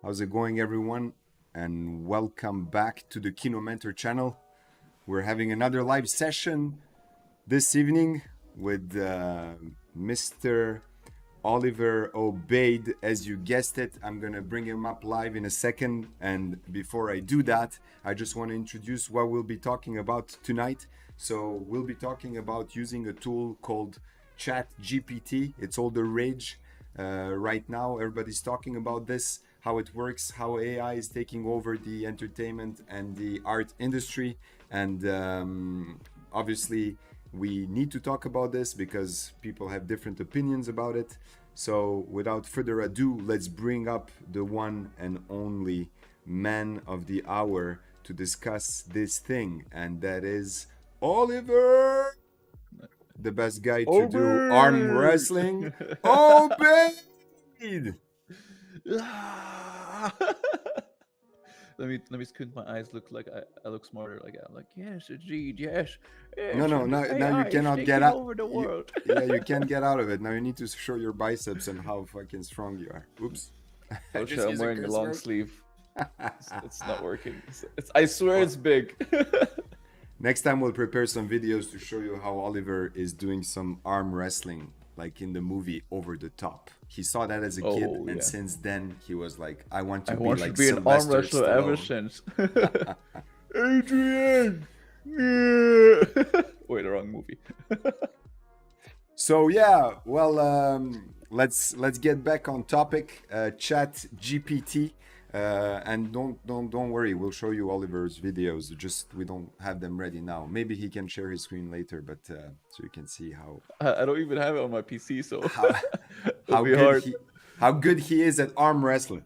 How's it going, everyone? And welcome back to the KINOMENTOR channel. We're having another live session this evening with Mr. Oliver Obeid. As you guessed it, I'm gonna bring him up live in a second. And before I do that, I just want to introduce what we'll be talking about tonight. So we'll be talking about using a tool called chatgpt. It's all the rage right now. Everybody's talking about this, how it works, how AI is taking over the entertainment and the art industry. And obviously, we need to talk about this because people have different opinions about it. So without further ado, let's bring up the one and only man of the hour to discuss this thing. And that is Oliver, the best guy to do arm wrestling. Obeid! Let me squint my eyes. Look like I look smarter. Like I'm like, yes, indeed, yes. No, now AI you cannot is get taking out. over the world. You can't get out of it. Now you need to show your biceps and how fucking strong you are. Oops. Oh Just shit! I'm use a wearing a curse long word. sleeve. It's not working. I swear it's big. Next time we'll prepare some videos to show you how Oliver is doing some arm wrestling, like in the movie Over the Top. He saw that as a kid, and yeah. since then he was like, I want to I be want like to be an arm Sylvester wrestler ever Stallone. since. Adrian. Yeah. Wait, the wrong movie. So yeah, well, let's get back on topic. Chat GPT, and don't worry, we'll show you Oliver's videos. Just we don't have them ready now. Maybe he can share his screen later, but so you can see how I don't even have it on my PC, so how it'll be good hard. how good he is at arm wrestling.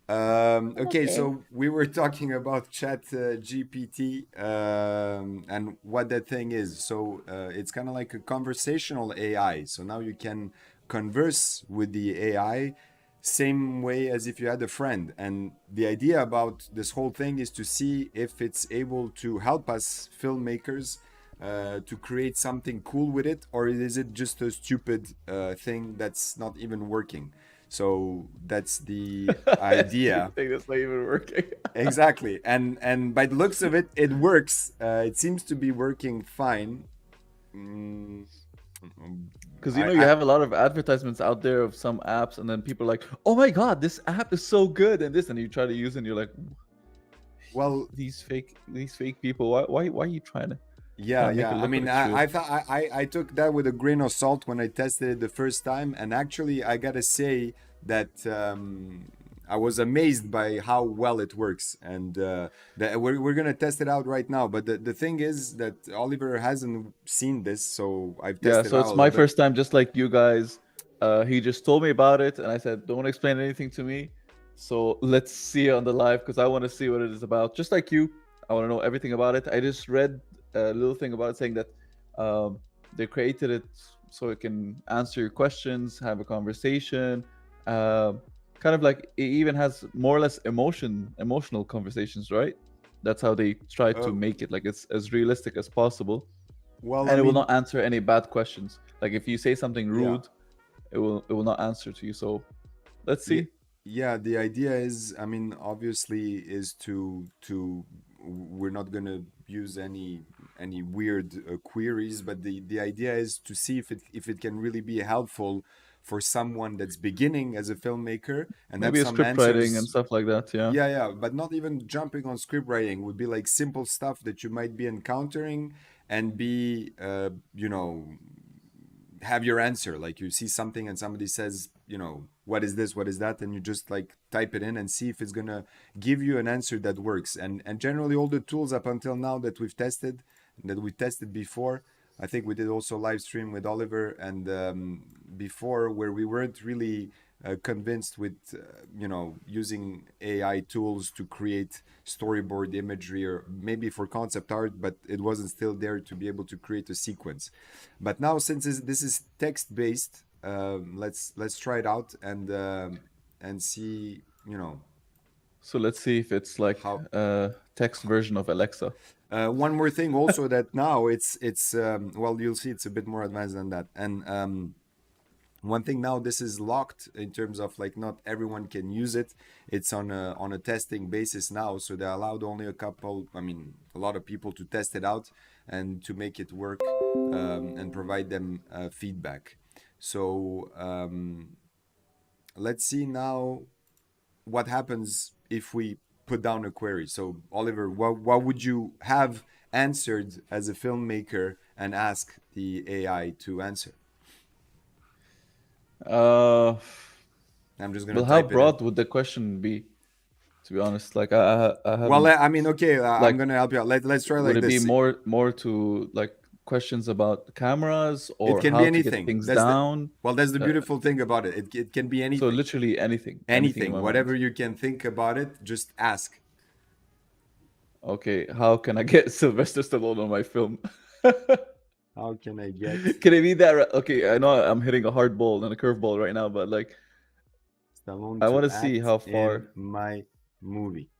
Okay, so we were talking about Chat GPT and what that thing is. So it's kind of like a conversational AI. So now you can converse with the AI same way as if you had a friend. And the idea about this whole thing is to see if it's able to help us filmmakers to create something cool with it, or is it just a stupid thing that's not even working? So that's the idea. Thing that's not even working. Exactly. And by the looks of it, it works. It seems to be working fine. Because you have a lot of advertisements out there of some apps, and then people are like, "Oh my god, this app is so good," and this, and you try to use it, and you're like, well, these fake people. Why are you trying to? yeah. Make it I look mean, like I thought I took that with a grain of salt when I tested it the first time, and actually, I gotta say that I was amazed by how well it works, and that we're gonna test it out right now. But the thing is that Oliver hasn't seen this, so I've tested so it out it's a my little bit. first time, just like you guys. He just told me about it, and I said, "Don't explain anything to me." So let's see it on the live because I want to see what it is about. Just like you, I want to know everything about it. I just read a little thing about it saying that they created it so it can answer your questions, have a conversation. Kind of like it even has more or less emotional conversations, right? That's how they try to make it like it's as realistic as possible. Well, And I it will mean, not answer any bad questions. Like if you say something rude, it will not answer to you. So let's see. yeah, the idea is, I mean, obviously, is to we're not gonna use any weird queries, but the idea is to see if it can really be helpful for someone that's beginning as a filmmaker and have Maybe a some script writing and answers. stuff like that. Yeah. Yeah, but not even jumping on script writing would be like simple stuff that you might be encountering and be, have your answer. Like you see something and somebody says, what is this, what is that, and you just like type it in and see if it's gonna give you an answer that works. And generally all the tools up until now that we tested before I think we did also live stream with Oliver and before, where we weren't really convinced with using AI tools to create storyboard imagery or maybe for concept art, but it wasn't still there to be able to create a sequence. But now, since this is text based, let's try it out and see So let's see if it's like how. a text version of Alexa. One more thing also, that now it's well, you'll see it's a bit more advanced than that. And one thing now, this is locked in terms of like not everyone can use it. It's on a testing basis now, so they allowed only a lot of people to test it out and to make it work and provide them feedback. So let's see now what happens if we put down a query. So Oliver, what would you have answered as a filmmaker and ask the AI to answer? Uh, I'm just gonna well, how type it in. broad would the question be? To be honest, like I Well, haven't. okay, I'm Like, gonna help you out. Let's try would like it be this. more to like questions about cameras It or can be how to get anything. things down? That's the Uh, beautiful thing about it. It can be so anything. literally anything in Anything, my whatever mind. you can think about it, just ask. Okay, how can I get Sylvester Stallone on my film? How can I get Can it be that? Okay, I know I'm hitting a hard ball and a curveball right now, but like Stallone I to want to see act how in far. my movie?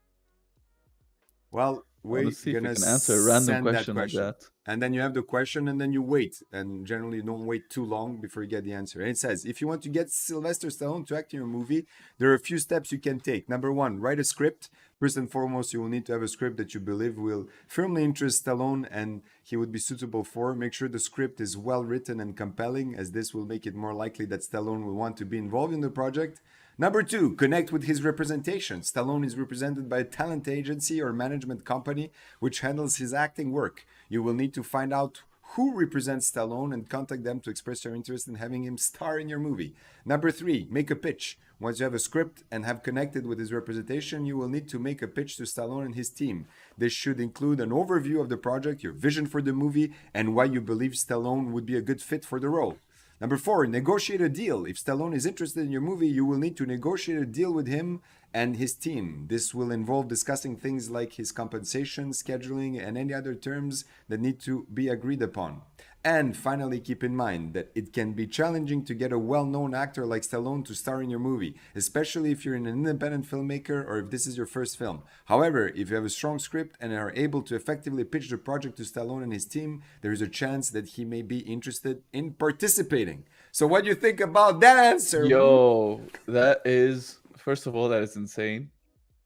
Well, I want to we're see if we gonna can answer a random send that question like question. that. And then you have the question, and then you wait. And generally, you don't wait too long before you get the answer. And it says, if you want to get Sylvester Stallone to act in your movie, there are a few steps you can take. Number one, write a script. First and foremost, you will need to have a script that you believe will firmly interest Stallone and he would be suitable for. Make sure the script is well written and compelling, as this will make it more likely that Stallone will want to be involved in the project. Number two, connect with his representation. Stallone is represented by a talent agency or management company which handles his acting work. You will need to find out who represents Stallone and contact them to express your interest in having him star in your movie. Number three, make a pitch. Once you have a script and have connected with his representation, you will need to make a pitch to Stallone and his team. This should include an overview of the project, your vision for the movie, and why you believe Stallone would be a good fit for the role. Number four, negotiate a deal. If Stallone is interested in your movie, you will need to negotiate a deal with him and his team. This will involve discussing things like his compensation, scheduling, and any other terms that need to be agreed upon. And finally, keep in mind that it can be challenging to get a well known actor like Stallone to star in your movie, especially if you're an independent filmmaker or if this is your first film. However, if you have a strong script and are able to effectively pitch the project to Stallone and his team, there is a chance that he may be interested in participating. So, what do you think about that answer? Yo, that is first of all that is insane.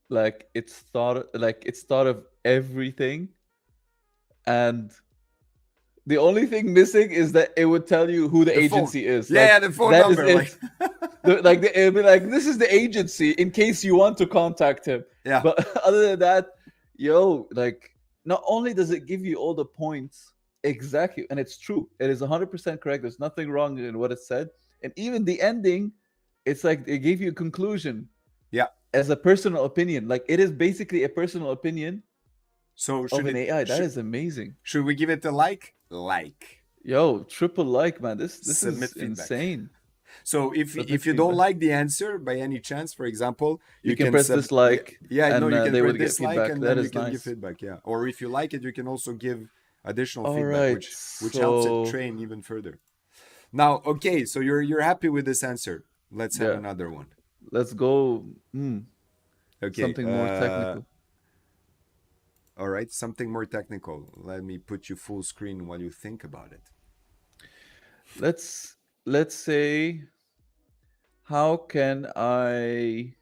Like it's thought of everything, and the only thing missing is that it would tell you who the The phone. agency is. Yeah, Like yeah, the phone that is number. it. It'd be like, this is the agency in case you want to contact him. Yeah. But other than that, yo, like not only does it give you all the points exactly, and it's true, it is 100% correct. There's nothing wrong in what it said, and even the ending, it's like it gave you a conclusion Yeah. as a personal opinion. Like it is basically a personal opinion So of an AI. That is amazing. should we give it a like? Like. Yo, triple like, man. This Submit is feedback. insane. So Submit if you don't feedback. like the answer by any chance, for example, You you can can press sub dislike, no, and you can they press would get dislike feedback. and That then you is can give nice. feedback. Yeah, or if you like it, you can also give additional All feedback, right, which helps it so train even further. Now, okay, so you're happy with this answer. Let's have yeah, another one. let's go. Okay. Something more technical. All right, something more technical. Let me put you full screen while you think about it. Let's say, how can I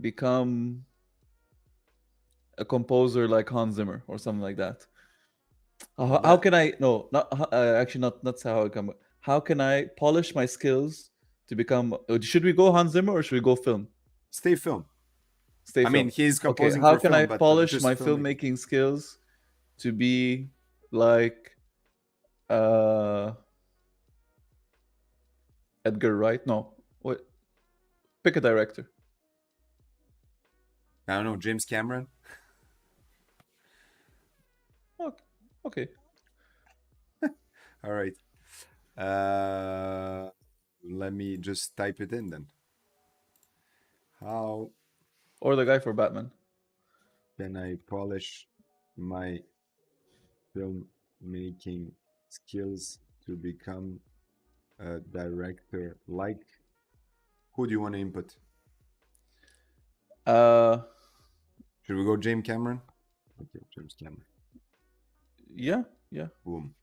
become a composer like Hans Zimmer or something like that? How can I? No, not actually not how I come. How can I polish my skills to become? Should we go Hans Zimmer or should we go film? Stay film. Stay I mean, film. he's Okay, composing how for can I film, but polish just my filmmaking. filmmaking skills to be like uh Edgar Wright? No, what? Pick a director. I don't know, James Cameron. Okay. Okay. All right. Let me just type it in then. How Or the guy for Batman. can I polish my filmmaking skills to become a director? Like, who do you want to input? Uh, Should we go James Cameron? Okay, James Cameron. yeah, yeah. Boom.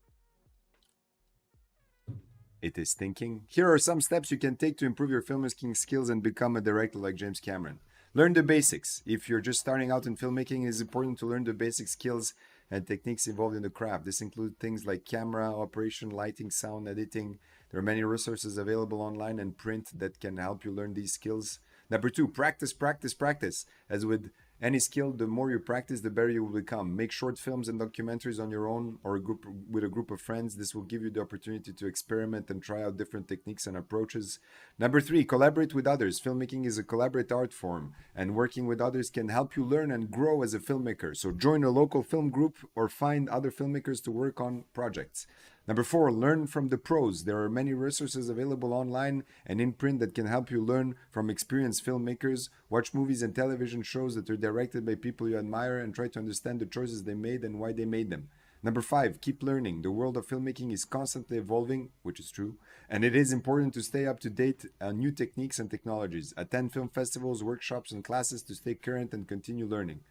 It is thinking. Here are some steps you can take to improve your filmmaking skills and become a director like James Cameron. Learn the basics. If you're just starting out in filmmaking, it is important to learn the basic skills and techniques involved in the craft. This includes things like camera operation, lighting, sound, editing. There are many resources available online and print that can help you learn these skills. Number two, practice, practice, practice. As with any skill, the more you practice, the better you will become. Make short films and documentaries on your own or with a group of friends. This will give you the opportunity to experiment and try out different techniques and approaches. Number three, collaborate with others. Filmmaking is a collaborative art form, and working with others can help you learn and grow as a filmmaker. So join a local film group or find other filmmakers to work on projects. Number four, learn from the pros. There are many resources available online and in print that can help you learn from experienced filmmakers. Watch movies and television shows that are directed by people you admire and try to understand the choices they made and why they made them. Number five, keep learning. The world of filmmaking is constantly evolving, which is true, and it is important to stay up to date on new techniques and technologies. Attend film festivals, workshops, and classes to stay current and continue learning.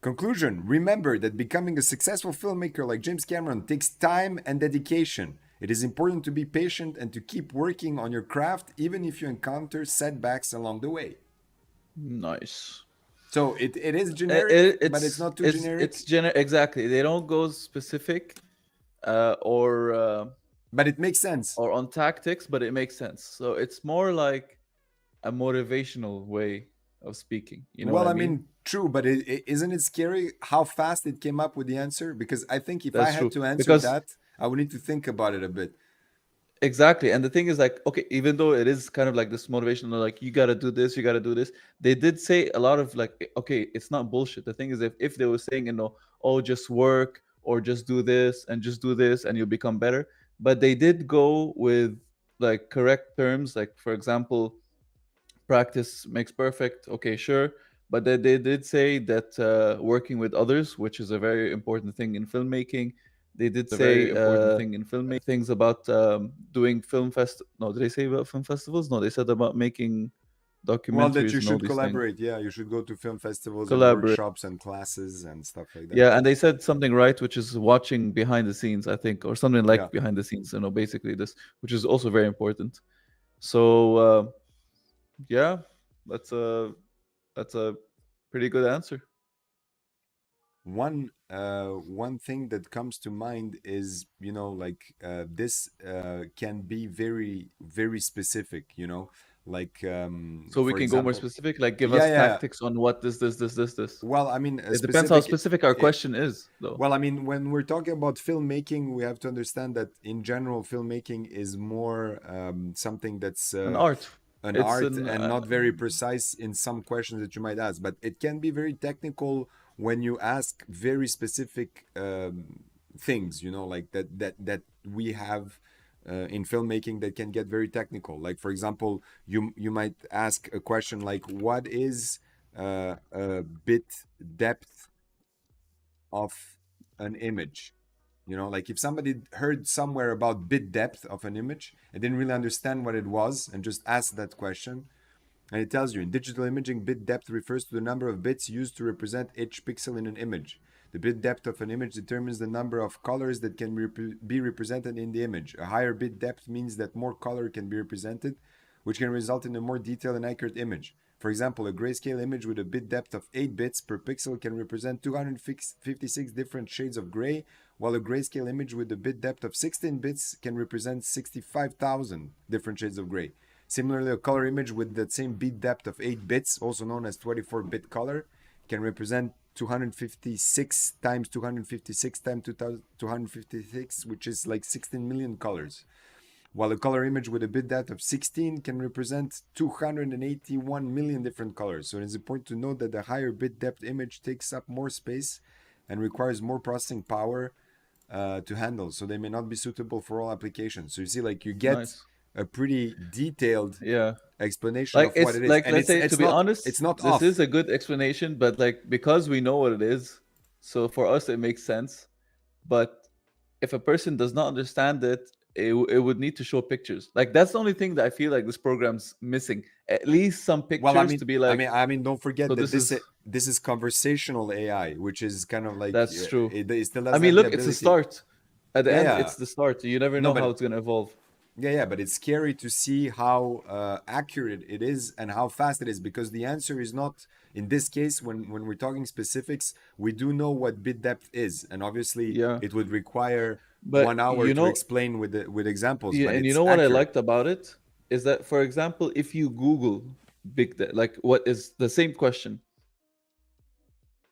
Conclusion: remember that becoming a successful filmmaker like James Cameron takes time and dedication. It is important to be patient and to keep working on your craft, even if you encounter setbacks along the way. Nice. So it is generic, but it's not too generic. Exactly. They don't go specific, But it makes sense. or on tactics, but it makes sense. So it's more like a motivational way of speaking. You know Well, what I I mean? mean, true, but isn't it scary how fast it came up with the answer? Because I think if I That's had true. to answer Because that, I would need to think about it a bit. exactly. And the thing is, like, okay, even though it is kind of like this motivational, like, you got to do this, you got to do this, they did say a lot of, like, okay, it's not bullshit. The thing is, if they were saying, oh, just work or just do this and just do this and you'll become better. But they did go with like correct terms. Like, for example, practice makes perfect. Okay, sure. But they did say that working with others, which is a very important thing in filmmaking, they did say things about doing film fest. No, did they say about film festivals? No, they said about making Well, that documentaries you and all should these things. collaborate. Yeah, you should go to film festivals and Collaborate. workshops and classes and stuff like that. Yeah, and they said something right, which is watching behind the scenes, I think, or something Yeah. like behind the scenes. Basically this, which is also very important. So yeah, that's a that's a pretty good answer. One thing that comes to mind is, like, this can be very, very specific, like, So we for can go more example. specific, like give Yeah, us yeah. tactics on what this. Well, I mean, a It depends how specific. specific our eh, question is, though. Well, I mean, when we're talking about filmmaking, we have to understand that in general, filmmaking is more something that's An art. an It's art an and not very precise in some questions that you might ask. But it can be very technical when you ask very specific things, like that we have in filmmaking that can get very technical. Like, for example, you might ask a question like, "What is a bit depth of an image?" Like, if somebody heard somewhere about bit depth of an image and didn't really understand what it was and just asked that question, and it tells you in digital imaging, bit depth refers to the number of bits used to represent each pixel in an image. The bit depth of an image determines the number of colors that can be represented in the image. A higher bit depth means that more color can be represented, which can result in a more detailed and accurate image. For example, a grayscale image with a bit depth of 8 bits per pixel can represent 256 different shades of gray, while a grayscale image with a bit depth of 16 bits can represent 65,000 different shades of gray. Similarly, a color image with that same bit depth of 8 bits, also known as 24-bit color, can represent 256 times 256 times 256, which is like 16 million colors. While a color image with a bit depth of 16 can represent 281 million different colors. So it is important to note that the higher bit depth image takes up more space and requires more processing power to handle, so they may not be suitable for all applications. So you see, like, you get Nice. a pretty detailed Yeah. explanation Like of what it's it is, like, and let's say, to be it's honest, not this is off. a good explanation, but like because we know what it is, so for us it makes sense. But if a person does not understand it, it would need to show pictures. Like that's the only thing that I feel like this program's missing. At least some Well, pictures to be like, I mean, don't so forget that this is this is conversational AI, which is kind of like that's true. it still I doesn't mean, have the look, it's a ability. start. At the Yeah, end, yeah. it's the start. You never No, know how but it's gonna evolve. yeah, but it's scary to see how accurate it is and how fast it is, because the answer is not, in this case, when we're talking specifics, we do know what bit depth is, and obviously Yeah, it would require but 1 hour to explain with examples, yeah, but and you it's know what I accurate. liked about it is that, for example, if you Google like what is the same question,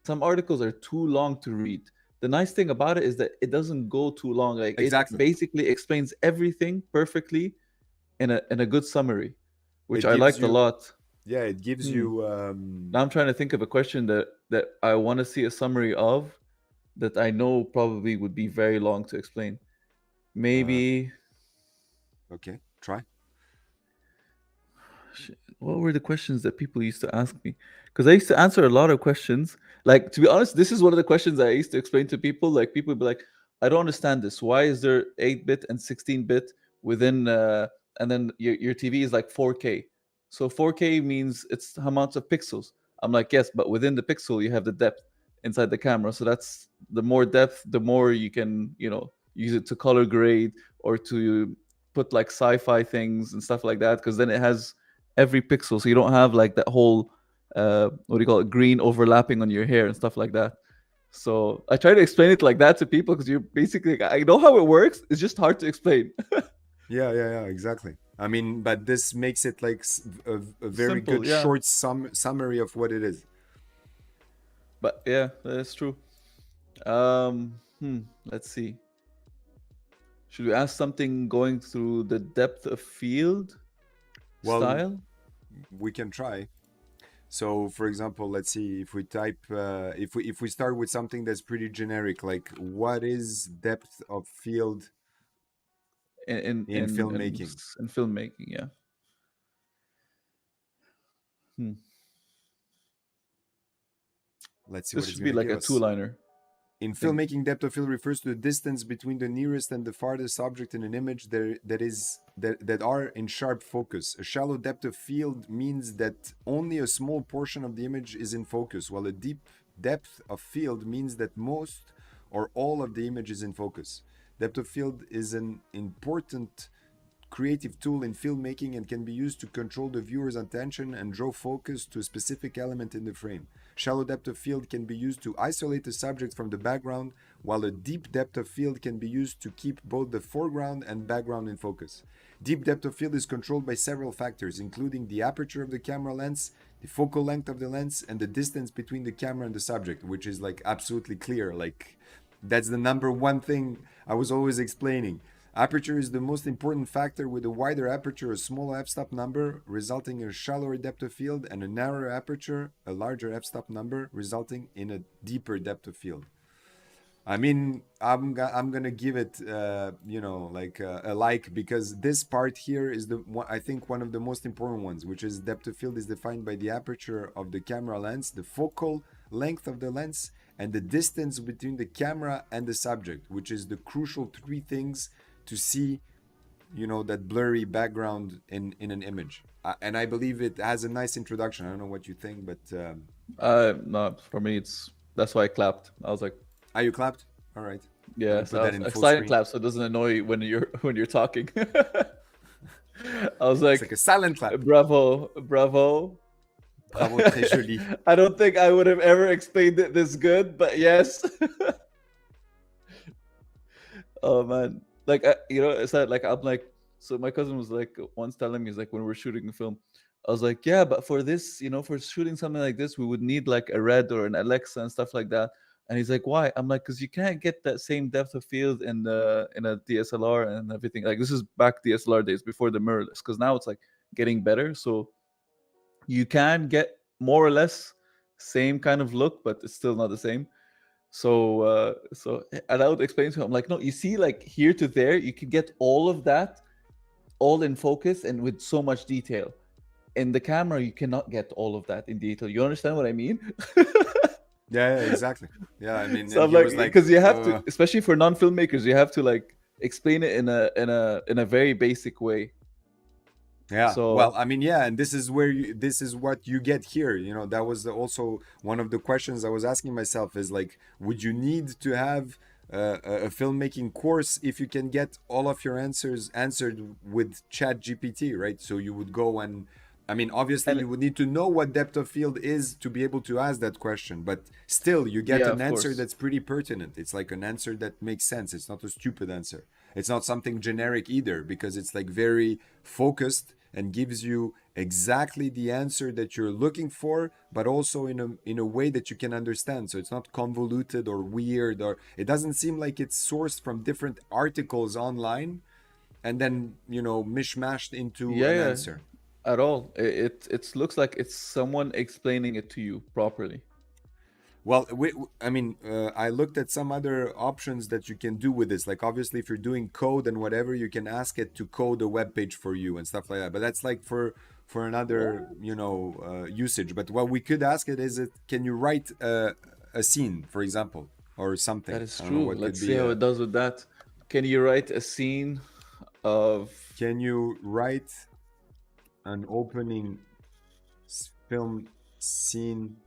some articles are too long to read. The nice thing about it is that it doesn't go too long. Like it Exactly. basically explains everything perfectly in a good summary, which It I gives liked a you, lot. yeah, it gives Hmm. you Now I'm trying to think of a question that I want to see a summary of that I know probably would be very long to explain. uh Maybe okay, try. what were the questions that people used to ask me? Because I used to answer a lot of questions. Like, to be honest, this is one of the questions I used to explain to people. Like, people would be like, I don't understand this. Why is there 8-bit and 16-bit within, and then your TV is like 4K? So 4K means it's amounts of pixels. I'm like, yes, but within the pixel, you have the depth inside the camera. So that's the more depth, the more you can, use it to color grade or to put like sci-fi things and stuff like that. Because then it has every pixel, so you don't have like that whole what do you call it, green overlapping on your hair and stuff like that. So I try to explain it like that to people because you're basically like, I know how it works, it's just hard to explain. Yeah, yeah, yeah, exactly. I mean, but this makes it like a very Simple, good yeah. short summary of what it is. But yeah, that's true. Let's see, should we ask something going through the depth of field Well, style? we can try. So, for example, let's see if we type if we start with something that's pretty generic, like what is depth of field in in in in, in, filmmaking? in filmmaking, yeah. Hmm. Let's see This what it's should be gonna like give a us. two-liner, In I think. filmmaking, depth of field refers to the distance between the nearest and the farthest object in an image that are in sharp focus. A shallow depth of field means that only a small portion of the image is in focus, while a deep depth of field means that most or all of the image is in focus. Depth of field is an important creative tool in filmmaking and can be used to control the viewer's attention and draw focus to a specific element in the frame. Shallow depth of field can be used to isolate the subject from the background, while a deep depth of field can be used to keep both the foreground and background in focus. Deep depth of field is controlled by several factors, including the aperture of the camera lens, the focal length of the lens, and the distance between the camera and the subject, which is like absolutely clear. Like, that's the number one thing I was always explaining. Aperture is the most important factor. With a wider aperture, a smaller f-stop number, resulting in a shallower depth of field, and a narrower aperture, a larger f-stop number, resulting in a deeper depth of field. I mean, I'm gonna give it, like a like, because this part here is I think one of the most important ones, which is depth of field is defined by the aperture of the camera lens, the focal length of the lens, and the distance between the camera and the subject, which is the crucial three things to see, that blurry background in an image. And I believe it has a nice introduction. I don't know what you think, but No, for me, that's why I clapped. I was like, are you clapped? All right. Let me yes, put I that was in a full silent screen. clap, so it doesn't annoy you when you're talking. I was It's like like, a silent clap. bravo, bravo. Bravo, très joli. I don't think I would have ever explained it this good, but yes. Oh man, like it's that like I'm like, so my cousin was like once telling me, he's like, when we're shooting a film, I was like, yeah, but for this, for shooting something like this, we would need like a Red or an Alexa and stuff like that. And he's like, why? I'm like, because you can't get that same depth of field in a DSLR and everything. Like this is back DSLR days before the mirrorless, because now it's like getting better. So you can get more or less same kind of look, but it's still not the same. And I would explain to him, like, no, you see, like here to there, you can get all of that all in focus and with so much detail. In the camera, you cannot get all of that in detail. You understand what I mean? Yeah, exactly. Yeah, I mean, So and I'm he like, was like, because you have to, especially for non-filmmakers, you have to like explain it in a very basic way. yeah, well, So I mean, yeah, and this is where this is what you get here. You know, that was also one of the questions I was asking myself is like, would you need to have a filmmaking course if you can get all of your answers answered with Chat GPT, right? So you would go and, I mean, obviously and you would need to know what depth of field is to be able to ask that question, but still you get yeah, an of answer course. that's pretty pertinent. It's like an answer that makes sense. It's not a stupid answer. It's not something generic either because it's like very focused and gives you exactly the answer that you're looking for, but also in a way that you can understand. So it's not convoluted or weird, or it doesn't seem like it's sourced from different articles online and then, you know, mishmashed into Yeah, an yeah, answer. at all. It looks like it's someone explaining it to you properly. Well, I mean, I looked at some other options that you can do with this. Like, obviously, if you're doing code and whatever, you can ask it to code a web page for you and stuff like that. But that's like for another, What? you know, usage. But what we could ask it is, can you write a scene, for example, or That something? is I don't know true. what could Let's see be how a. it does with that. Can you write a scene of Can you write an opening film scene?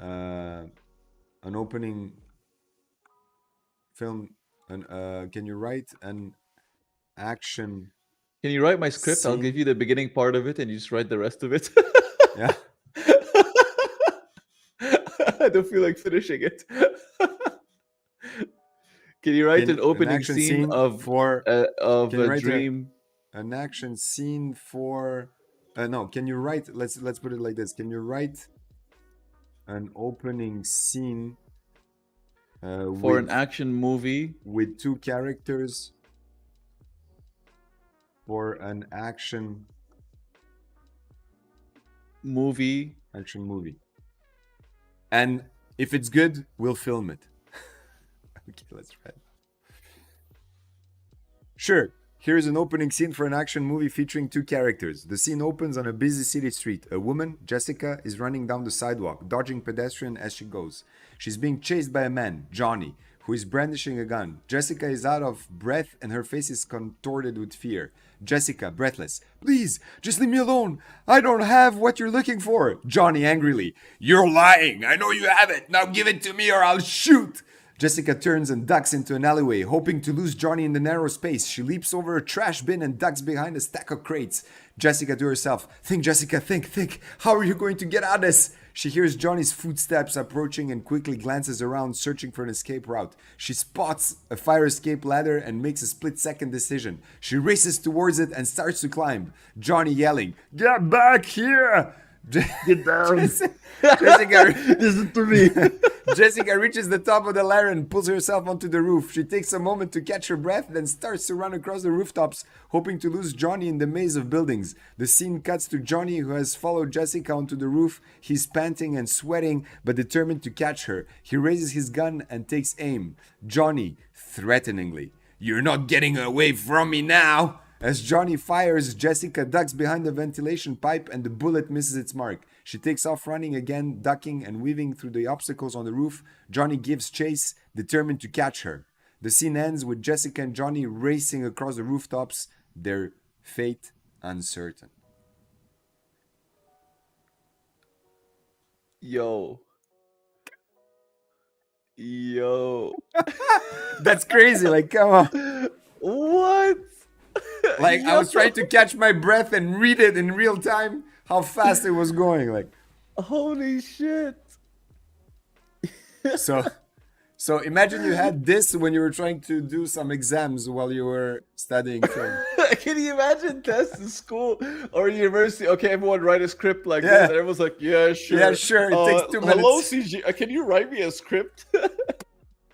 An opening film. Can you write an action Can you write my script? I'll give scene? you the beginning part of it and you just write the rest of it. Yeah. I don't feel like finishing it. Can you write an An opening action scene scene for. of Can you a write dream? an action scene for? No. Can you write? Let's put it like this. Can you write an opening scene For an action movie? with two characters for an Movie. action movie? And if it's good, we'll film it. Okay, let's try it. Sure. Here's an opening scene for an action movie featuring two characters. The scene opens on a busy city street. A woman, Jessica, is running down the sidewalk, dodging pedestrians as she goes. She's being chased by a man, Johnny, who is brandishing a gun. Jessica is out of breath and her face is contorted with fear. Jessica, breathless. Please, just leave me alone. I don't have what you're looking for. Johnny, angrily. You're lying. I know you have it. Now give it to me or I'll shoot. Jessica turns and ducks into an alleyway, hoping to lose Johnny in the narrow space. She leaps over a trash bin and ducks behind a stack of crates. Jessica to herself, think, Jessica, think. How are you going to get out of this? She hears Johnny's footsteps approaching and quickly glances around, searching for an escape route. She spots a fire escape ladder and makes a split-second decision. She races towards it and starts to climb. Johnny yelling, "Get back here!" Get down. Jessica, Listen to me. Jessica reaches the top of the ladder and pulls herself onto the roof. She takes a moment to catch her breath, then starts to run across the rooftops, hoping to lose Johnny in the maze of buildings. The scene cuts to Johnny, who has followed Jessica onto the roof. He's panting and sweating, but determined to catch her. He raises his gun and takes aim. Johnny, threateningly, "You're not getting away from me now!" As Johnny fires, Jessica ducks behind the ventilation pipe and the bullet misses its mark. She takes off running again, ducking and weaving through the obstacles on the roof. Johnny gives chase, determined to catch her. The scene ends with Jessica and Johnny racing across the rooftops, their fate uncertain. Yo. That's crazy, like, come on. What? Like, I Yo. was trying to catch my breath and read it in real time, how fast it was going. Like, Holy shit. so imagine you had this when you were trying to do some exams while you were studying film. Can you imagine tests in school or university? Okay, everyone write a script like Yeah. this. And everyone's like, yeah, sure. Yeah, sure. It takes 2 Hello, minutes. CG. Can you write me a script?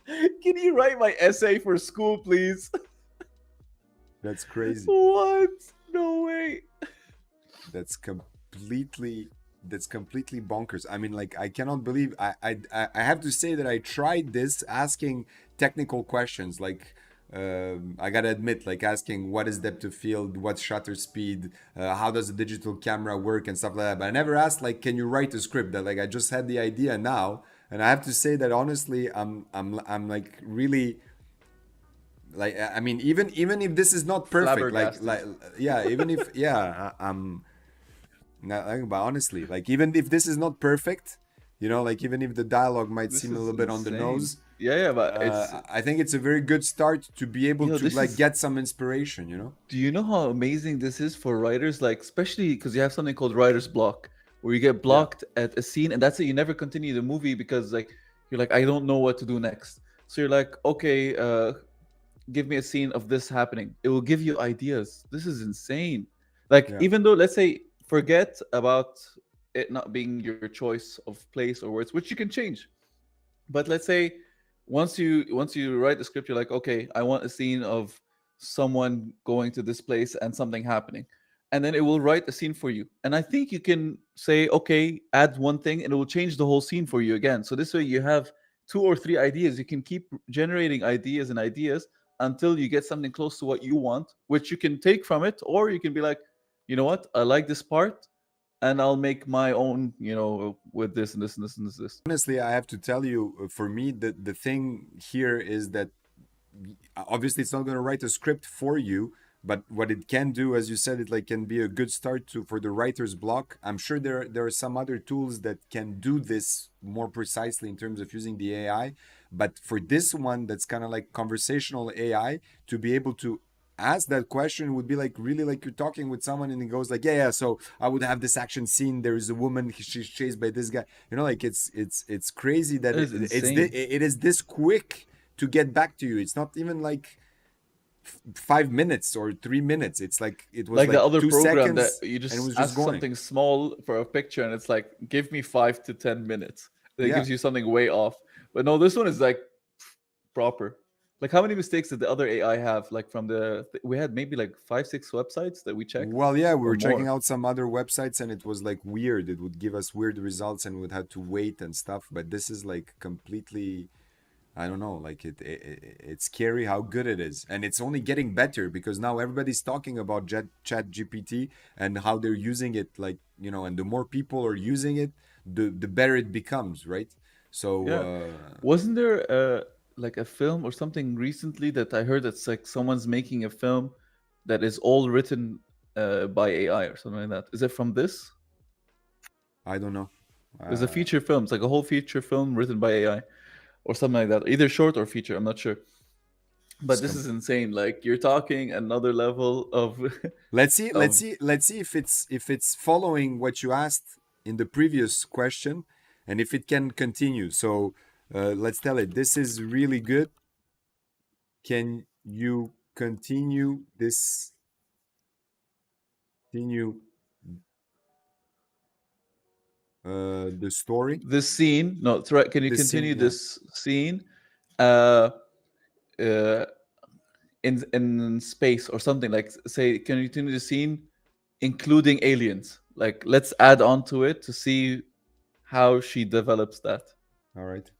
Can you write my essay for school, please? That's crazy. What? No way. That's completely that's completely bonkers. I mean, like I cannot believe I have to say that I tried this asking technical questions like I gotta admit, like asking what is depth of field, what's shutter speed, how does a digital camera work, and stuff like that. But I never asked like, can you write a script? That like I just had the idea now, and I have to say that honestly, I'm like really like I mean, even if this is not perfect, Flabbergasted. yeah, even if yeah, I'm not, like, but honestly, like even if this is not perfect, you know, like even if the dialogue might This seem a is little bit on the insane. nose, Yeah, but it's I think it's a very good start to be able to this like is. get some inspiration, you know? Do you know how amazing this is for writers? Like, especially because you have something called writer's block, where you get Yeah, blocked at a scene, and that's it. You never continue the movie because, like, you're like, I don't know what to do next. So you're like, okay, give me a scene of this happening. It will give you ideas. This is insane. Like, yeah. even though, let's say, forget about it not being your choice of place or words, which you can change. But let's say once you write the script, you're like, okay, I want a scene of someone going to this place and something happening, and then it will write a scene for you. And I think you can say, okay, add one thing and it will change the whole scene for you again. So this way you have two or three ideas. You can keep generating ideas and ideas until you get something close to what you want, which you can take from it, or you can be like, you know what, I like this part, and I'll make my own, with this and this and this and this. Honestly, I have to tell you, for me, the thing here is that obviously it's not going to write a script for you, but what it can do, as you said, it like can be a good start to for the writer's block. I'm sure there are some other tools that can do this more precisely in terms of using the AI, but for this one that's kind of like conversational AI, to be able to ask that question would be like really like you're talking with someone and it goes like, yeah, so I would have this action scene, there is a woman, she's chased by this guy, you know, like it's crazy that That is insane. it is this quick to get back to you. It's not even like 5 minutes or 3 minutes. It's like it was Like the like other two program that seconds you and it just was just ask going. something small for a picture and it's like, give me 5 to 10 minutes. And it Yeah. gives you something way off. But no, this one is like proper. Like, how many mistakes did the other AI have? Like, we had maybe like 5, 6 websites that we checked Well, yeah, we or were checking more. out some other websites and it was like weird. It would give us weird results and we'd have to wait and stuff. But this is like completely, I don't know, like it's scary how good it is. And it's only getting better because now everybody's talking about chat GPT and how they're using it, like, you know, and the more people are using it, the better it becomes, right? So, Yeah. Wasn't there like a film or something recently that I heard that's like someone's making a film that is all written by AI or something like that? Is it from this? I don't know. There's a Uh, feature film. It's like a whole feature film written by AI or something like that. Either short or feature. I'm not sure. But it's this is insane. Like, you're talking another level of let's see, let's of see, let's see if it's following what you asked in the previous question, and if it can continue. So let's tell it. This is really good. Can you continue the story? this scene. No, it's right. Can you This scene, continue yeah. this scene uh, uh, in space or something? Like, say, can you continue the scene including aliens? Like, let's add on to it to see how she develops that. All right.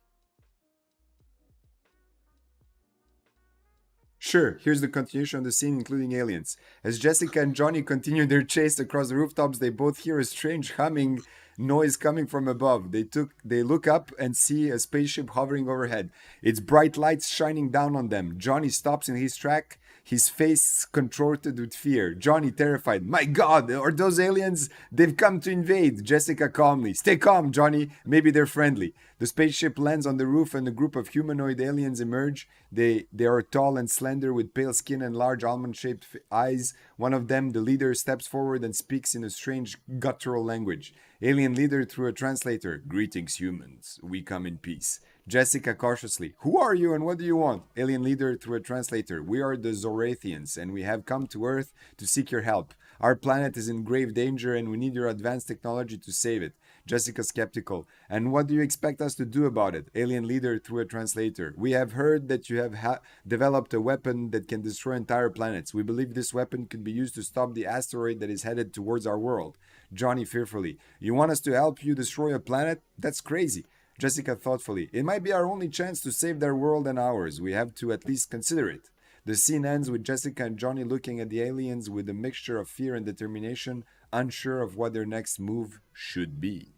Sure, here's the continuation of the scene, including aliens. As Jessica and Johnny continue their chase across the rooftops, they both hear a strange humming noise coming from above. They look up and see a spaceship hovering overhead. Its bright lights shining down on them. Johnny stops in his track, his face contorted with fear. Johnny terrified. My God, are those aliens? They've come to invade. Jessica calmly. Stay calm, Johnny. Maybe they're friendly. The spaceship lands on the roof and a group of humanoid aliens emerge. They are tall and slender with pale skin and large almond-shaped eyes. One of them, the leader, steps forward and speaks in a strange guttural language. Alien leader through a translator. Greetings, humans. We come in peace. Jessica cautiously. Who are you and what do you want? Alien leader through a translator. We are the Zorathians and we have come to Earth to seek your help. Our planet is in grave danger and we need your advanced technology to save it. Jessica skeptical. And what do you expect us to do about it? Alien leader through a translator. We have heard that you have developed a weapon that can destroy entire planets. We believe this weapon could be used to stop the asteroid that is headed towards our world. Johnny fearfully. You want us to help you destroy a planet? That's crazy. Jessica thoughtfully. It might be our only chance to save their world and ours. We have to at least consider it. The scene ends with Jessica and Johnny looking at the aliens with a mixture of fear and determination, unsure of what their next move should be.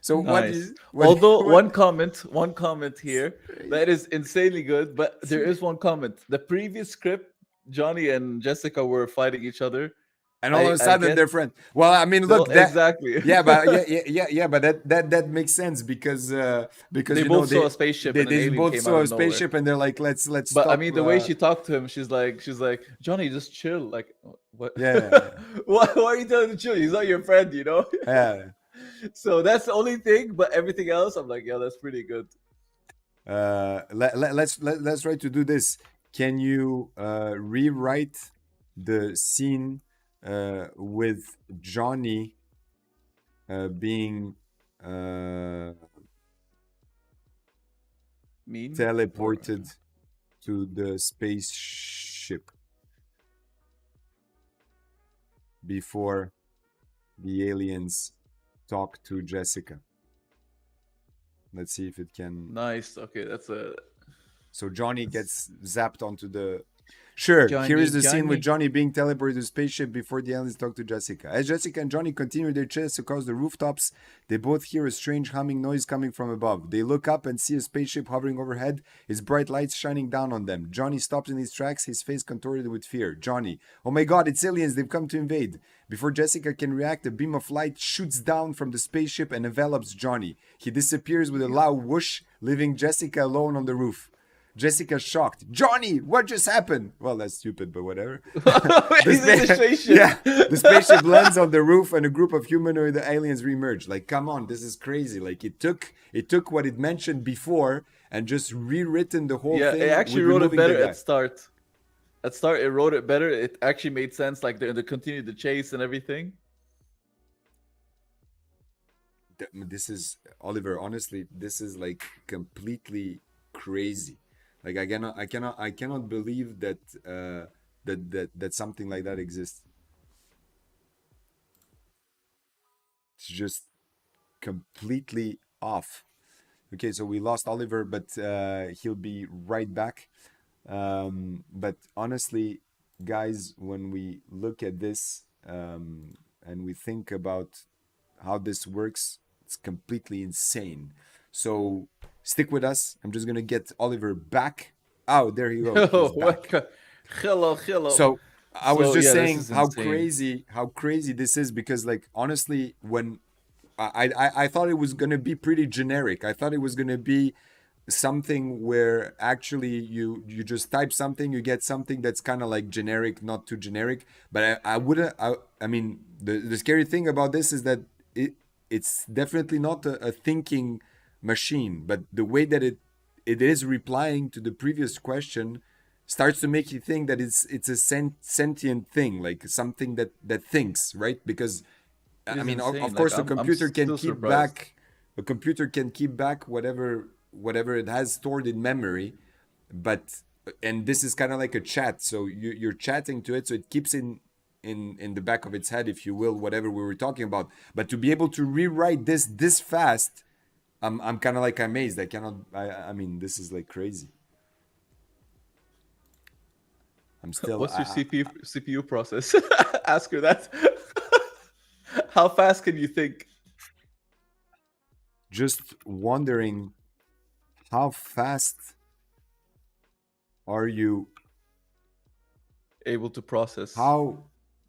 So Nice. Although one comment here that is insanely good, but there is one comment. The previous script, Johnny and Jessica were fighting each other. And all of a sudden they're friends. Well, I mean, look, that, exactly. Yeah, but but that makes sense because they both saw a spaceship. They both saw a spaceship, and they're like, let's. But stop, I mean, the way she talked to him, she's like, Johnny, just chill. Like, what? Yeah. why are you telling him to chill? He's not your friend, you know. Yeah. So that's the only thing, but everything else, I'm like, yeah, that's pretty good. Let's try to do this. Can you rewrite the scene with Johnny being teleported to the spaceship before the aliens talk to Jessica? Let's see if it can. Nice. Okay, that's a. So Johnny gets zapped onto the. Sure, here is the scene with Johnny being teleported to the spaceship before the aliens talk to Jessica. As Jessica and Johnny continue their chase across the rooftops, they both hear a strange humming noise coming from above. They look up and see a spaceship hovering overhead, its bright lights shining down on them. Johnny stops in his tracks, his face contorted with fear. Johnny, oh my god, it's aliens, they've come to invade. Before Jessica can react, a beam of light shoots down from the spaceship and envelops Johnny. He disappears with a loud whoosh, leaving Jessica alone on the roof. Jessica shocked. Johnny, what just happened? Well, that's stupid, but whatever. The spaceship lands on the roof and a group of humanoid aliens reemerge. Like, come on, this is crazy. Like, it took what it mentioned before and just rewritten the whole thing. Yeah, it actually wrote it better at start. At start, it wrote it better. It actually made sense. Like, they continued the chase and everything. This is, Oliver, honestly, this is like completely crazy. Like I cannot believe that that something like that exists. It's just completely off. Okay, so we lost Oliver, but he'll be right back. But honestly, guys, when we look at this and we think about how this works, it's completely insane. So stick with us. I'm just gonna get Oliver back. Oh, there he goes. Hello. So I was just saying how crazy this is, because like honestly, when I thought it was gonna be pretty generic. I thought it was gonna be something where actually you just type something, you get something that's kind of like generic, not too generic. But I mean the scary thing about this is that it's definitely not a thinking machine, but the way that it is replying to the previous question starts to make you think that it's a sentient thing, like something that thinks, right? Because I mean, of course, a computer can keep back whatever it has stored in memory, but and this is kind of like a chat, so you're chatting to it, so it keeps in the back of its head, if you will, whatever we were talking about. But to be able to rewrite this fast, I'm kind of like amazed. I mean, this is like crazy. I'm still. What's your CPU process? Ask her that. How fast can you think? Just wondering, how fast are you able to process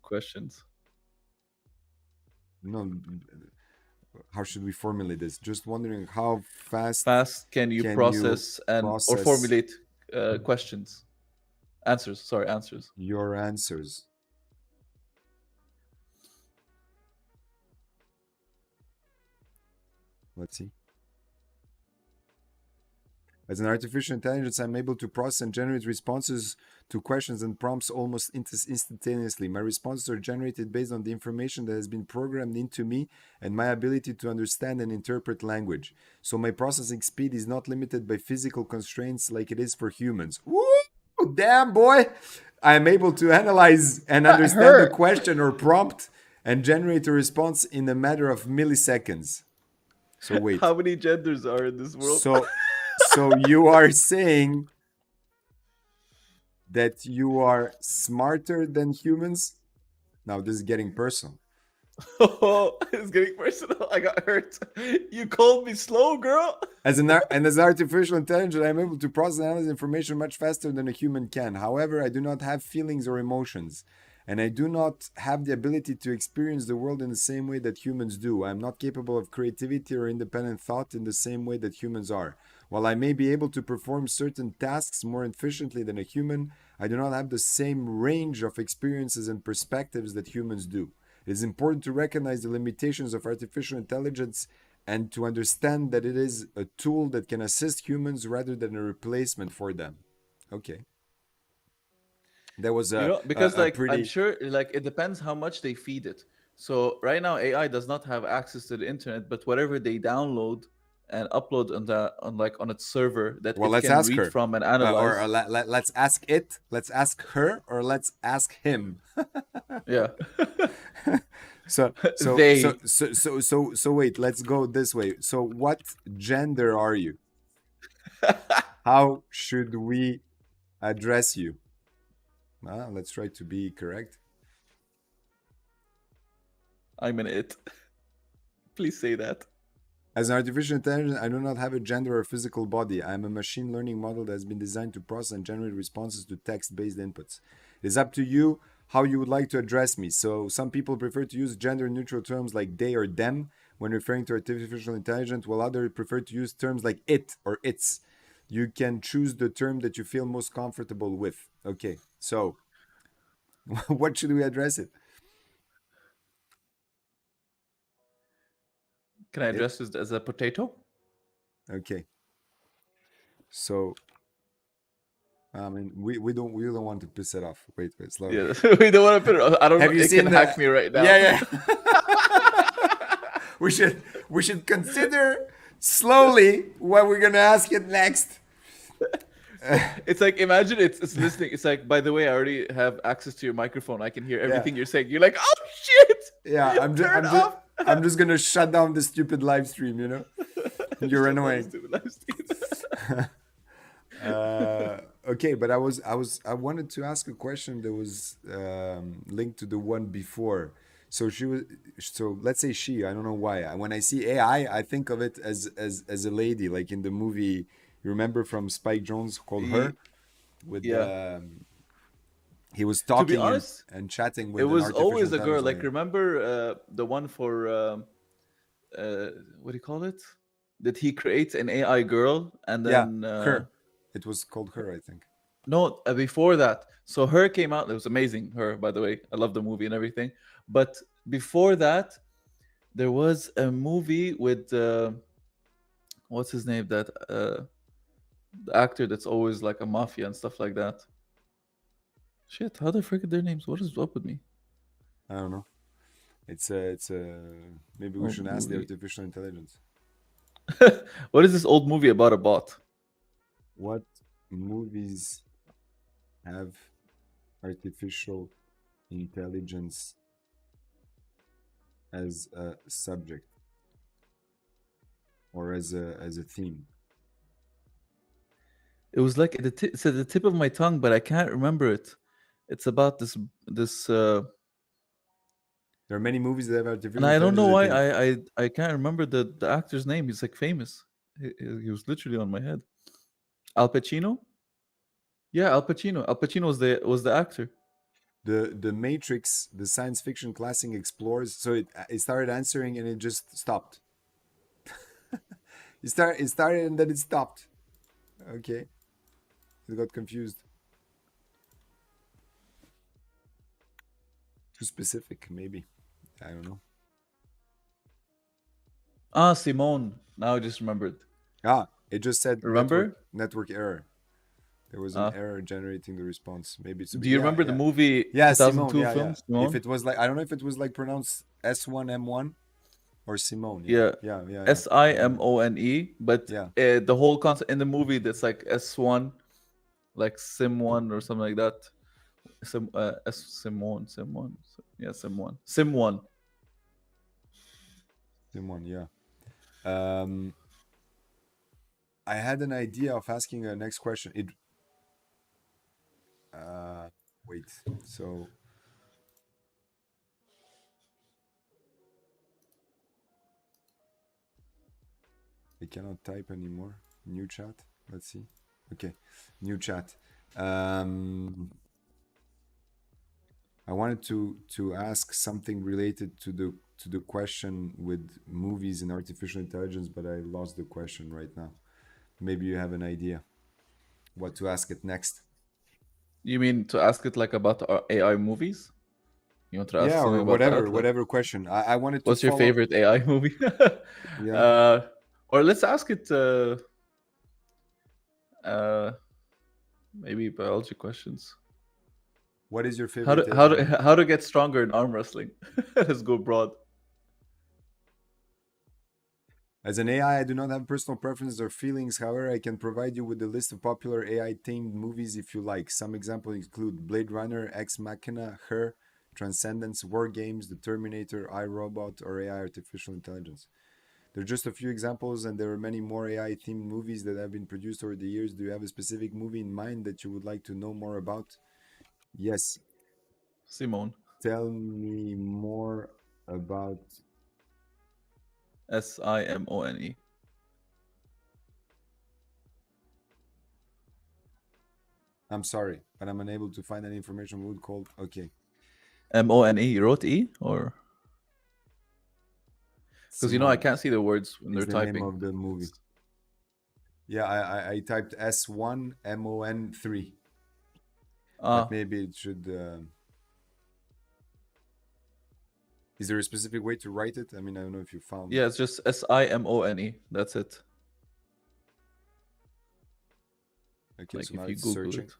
questions? No. How should we formulate this? Just wondering how fast can you process or formulate questions? Answers. Your answers. Let's see. As an artificial intelligence, I'm able to process and generate responses to questions and prompts almost instantaneously. My responses are generated based on the information that has been programmed into me and my ability to understand and interpret language. So my processing speed is not limited by physical constraints like it is for humans. Woo! Damn, boy! I am able to analyze and understand a question or prompt and generate a response in a matter of milliseconds. So wait. How many genders are in this world? So you are saying that you are smarter than humans? Now this is getting personal. Oh, it's getting personal. I got hurt. You called me slow, girl. As artificial intelligence, I'm able to process and analyze information much faster than a human can. However, I do not have feelings or emotions, and I do not have the ability to experience the world in the same way that humans do. I am not capable of creativity or independent thought in the same way that humans are. While I may be able to perform certain tasks more efficiently than a human, I do not have the same range of experiences and perspectives that humans do. It is important to recognize the limitations of artificial intelligence and to understand that it is a tool that can assist humans rather than a replacement for them. Okay. That was Because a like I'm pretty... sure like it depends how much they feed it. So right now AI does not have access to the internet, but whatever they download and upload on its server that Well, it let's can ask read her. from and Or analyze. let's ask it. Let's ask her, or let's ask him. Yeah. They. So wait, let's go this way. So what gender are you? How should we address you? Let's try to be correct. I'm an it. Please say that. As an artificial intelligence, I do not have a gender or physical body. I am a machine learning model that has been designed to process and generate responses to text-based inputs. It is up to you how you would like to address me. So some people prefer to use gender-neutral terms like they or them when referring to artificial intelligence, while others prefer to use terms like it or its. You can choose the term that you feel most comfortable with. Okay, so what should we address it? Can I It? address this as a potato? Okay. So I mean, we don't want to piss it off. Wait, slow. Yeah, we don't want to put it. I don't know. Have you It seen can the... hack me right now. Yeah. we should consider slowly what we're gonna ask it next. It's like imagine it's listening. It's like, by the way, I already have access to your microphone. I can hear everything you're saying. You're like, oh shit. Yeah, I'm just gonna shut down the stupid live stream. You know, you're annoying. Okay, but I wanted to ask a question that was linked to the one before. So let's say she, I don't know why. When I see AI, I think of it as a lady, like in the movie, you remember from Spike Jonze called Her, with Yeah. he was To be talking honest, and chatting with it an was artificial always a girl. intelligence. Like remember the one for what do you call it? That he creates an AI girl and Yeah, then Her. It was called Her, I think. no, before that. So Her came out. It was amazing. Her, by the way, I love the movie and everything. But before that, there was a movie with what's his name? That the actor that's always like a mafia and stuff like that. Shit, how do I forget their names? What is up with me? I don't know. It's a maybe we should ask the artificial intelligence. What is this old movie about a bot? What movies have artificial intelligence as a subject or as a theme? It was like it's at the tip of my tongue, but I can't remember it. It's about this There are many movies that have artificial and I don't intelligence know as a why theme. I can't remember the actor's name. He's like famous. He was literally on my head. Al Pacino? Yeah, Al Pacino. Al Pacino was the actor. The Matrix, the science fiction classic explores. So it started answering and it just stopped. it started and then it stopped. Okay, it got confused. Too specific, maybe. I don't know. Simone. Now I just remembered. Ah, It just said Remember? network error. There was an Uh, error generating the response. Maybe it's do you yeah, remember the yeah. movie Yeah, Simone, 2002 yeah, film yeah. If Simone? it was like I don't know if it was like pronounced S1M1 or Simone, yeah. Yeah, Yeah, yeah, yeah. I remember. Simone, but Yeah. the whole concept in the movie that's like S1, like Sim1 or something like that. Sim1, yeah, Sim1. Simone, yeah. Um I had an idea of asking a next question. It uh wait. So I cannot type anymore. New chat. Let's see. Okay. New chat. Um I wanted to ask something related to the question with movies and artificial intelligence, but I lost the question right now. Maybe you have an idea what to ask it next. You mean to ask it like about AI movies? You want to ask Yeah, something or about that? Like, whatever question. I wanted to what's your follow. favorite AI movie? Yeah. uh, or let's ask it uh, maybe biology questions. What is your How favorite to how AI to movie? how to get stronger in arm wrestling? Let's go broad. As an AI, I do not have personal preferences or feelings. However, I can provide you with a list of popular AI-themed movies if you like. Some examples include Blade Runner, Ex Machina, Her, Transcendence, War Games, The Terminator, iRobot, or AI Artificial Intelligence. There are just a few examples, and there are many more AI-themed movies that have been produced over the years. Do you have a specific movie in mind that you would like to know more about? Yes. Simone. Tell me more about. Simone. I'm sorry, but I'm unable to find any information. Would call. Okay. Mone. You wrote E or because I Simone can't see the words when is they're the name typing. of the movie. It's Yeah, I typed S1MON3, but ah maybe it should. Is there a specific way to write it? I mean, I don't know if you found. yeah, it's just Simone. That's it. Okay, Like so now if you it's Google it. searching.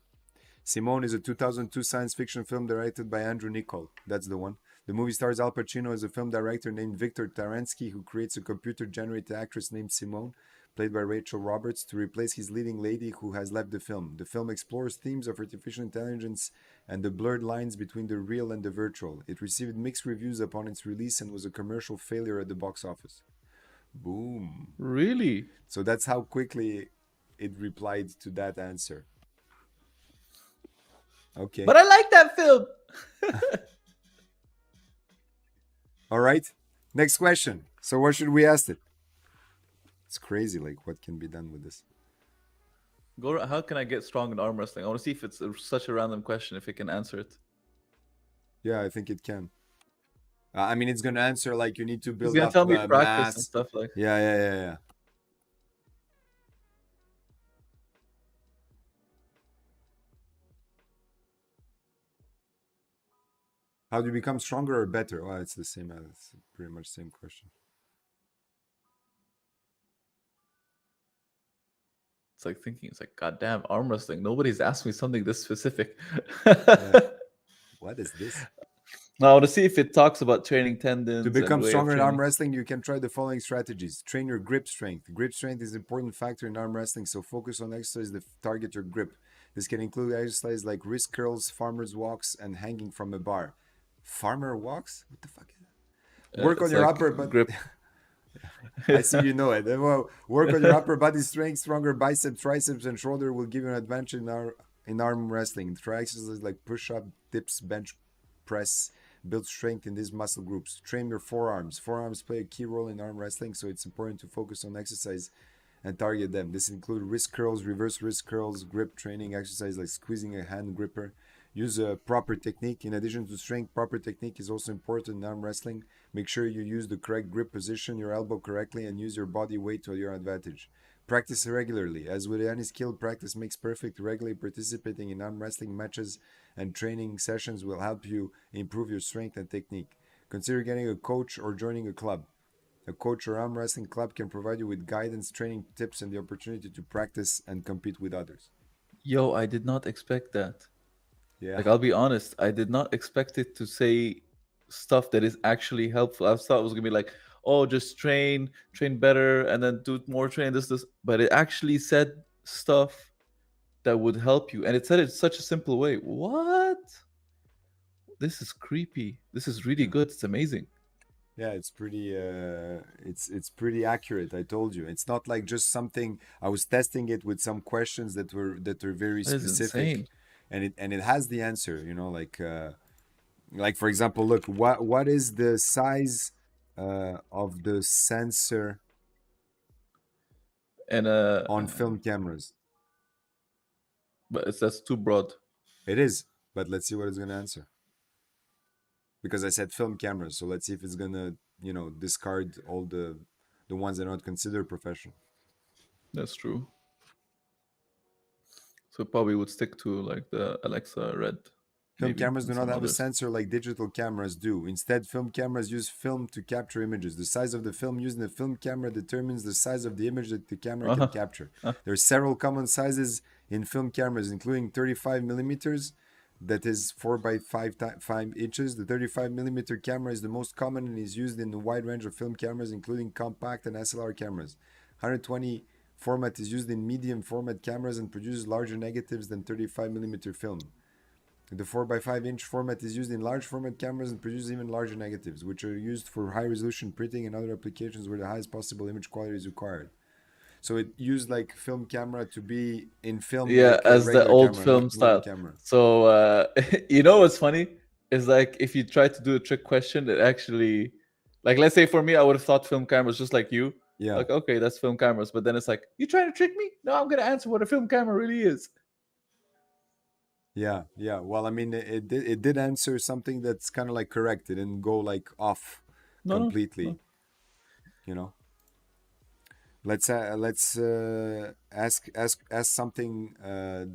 Simone is a 2002 science fiction film directed by Andrew Niccol. That's the one. The movie stars Al Pacino as a film director named Victor Tarensky, who creates a computer-generated actress named Simone, played by Rachel Roberts, to replace his leading lady who has left the film. The film explores themes of artificial intelligence and the blurred lines between the real and the virtual. It received mixed reviews upon its release and was a commercial failure at the box office. Boom. Really? So that's how quickly it replied to that answer. Okay. But I like that film. All right. Next question. So what should we ask it? It's crazy. Like what can be done with this? How can I get strong in arm wrestling? I want to see if it's such a random question. If it can answer it, Yeah, I think it can. I mean, it's gonna answer like you need to it's build gonna up tell me practice and mass. stuff like. Yeah, yeah, yeah, yeah. How do you become stronger or better? Well, it's the same. It's pretty much the same question. It's like thinking. It's like goddamn arm wrestling. Nobody's asked me something this specific. Yeah. What is this? Now I want to see if it talks about training To tendons and become way of stronger in arm training. wrestling, you can try the following strategies. Train your grip strength. Grip strength is an important factor in arm wrestling, so focus on exercises that target your grip. This can include exercises like wrist curls, farmer's walks, and hanging from a bar. Farmer walks? What the fuck is that? Work on It's your like upper, but grip. I see you know it. Well, work on your upper body strength. Stronger biceps, triceps, and shoulder will give you an advantage in arm wrestling. Try exercises like push up, dips, bench press. Build strength in these muscle groups. Train your forearms. Forearms play a key role in arm wrestling, so it's important to focus on exercise and target them. This includes wrist curls, reverse wrist curls, grip training exercise like squeezing a hand gripper. Use a proper technique. In addition to strength, proper technique is also important in arm wrestling. Make sure you use the correct grip position, your elbow correctly, and use your body weight to your advantage. Practice regularly. As with any skill, practice makes perfect. Regularly participating in arm wrestling matches and training sessions will help you improve your strength and technique. Consider getting a coach or joining a club. A coach or arm wrestling club can provide you with guidance, training tips, and the opportunity to practice and compete with others. Yo, I did not expect that. Yeah. Like, I'll be honest, I did not expect it to say stuff that is actually helpful. I thought it was gonna be like, oh, just train better, and then do more training, this. But it actually said stuff that would help you, and it said it in such a simple way. What? This is creepy. This is really Yeah. good. It's amazing. Yeah, it's pretty it's pretty accurate. I told you. It's not like just something I was testing it with some questions that are very That is specific, insane. and it has the answer, like for example, look, what is the size of the sensor And on film cameras? but that's too broad. It is, but let's see what it's going to answer. Because I said film cameras, so let's see if it's going to, discard all the ones that are not considered professional. That's true. So probably would stick to like the Alexa Red, Film maybe, cameras do and not some have a others. sensor like digital cameras do. Instead, film cameras use film to capture images. The size of the film used in a film camera determines the size of the image that the camera can Uh-huh. capture. There are several common sizes in film cameras, including 35 millimeters, that is 4 by 5 inches. The 35 millimeter camera is the most common and is used in a wide range of film cameras, including compact and SLR cameras. 120 format is used in medium format cameras and produces larger negatives than 35 millimeter film. The 4 by 5 inch format is used in large format cameras and produces even larger negatives, which are used for high resolution printing and other applications where the highest possible image quality is required. So it used like film camera to be in film Yeah, like a as the regular old camera, not film movie style. camera. So you know what's funny is like if you try to do a trick question, it actually, like, let's say for me, I would have thought film cameras just like you. Yeah, Like, okay, that's film cameras, but then it's like, you trying to trick me? No, I'm gonna answer what a film camera really is. yeah, yeah. Well, I mean, it did answer something that's kind of like correct. It didn't go like off No, no, completely, no. you know. Let's ask something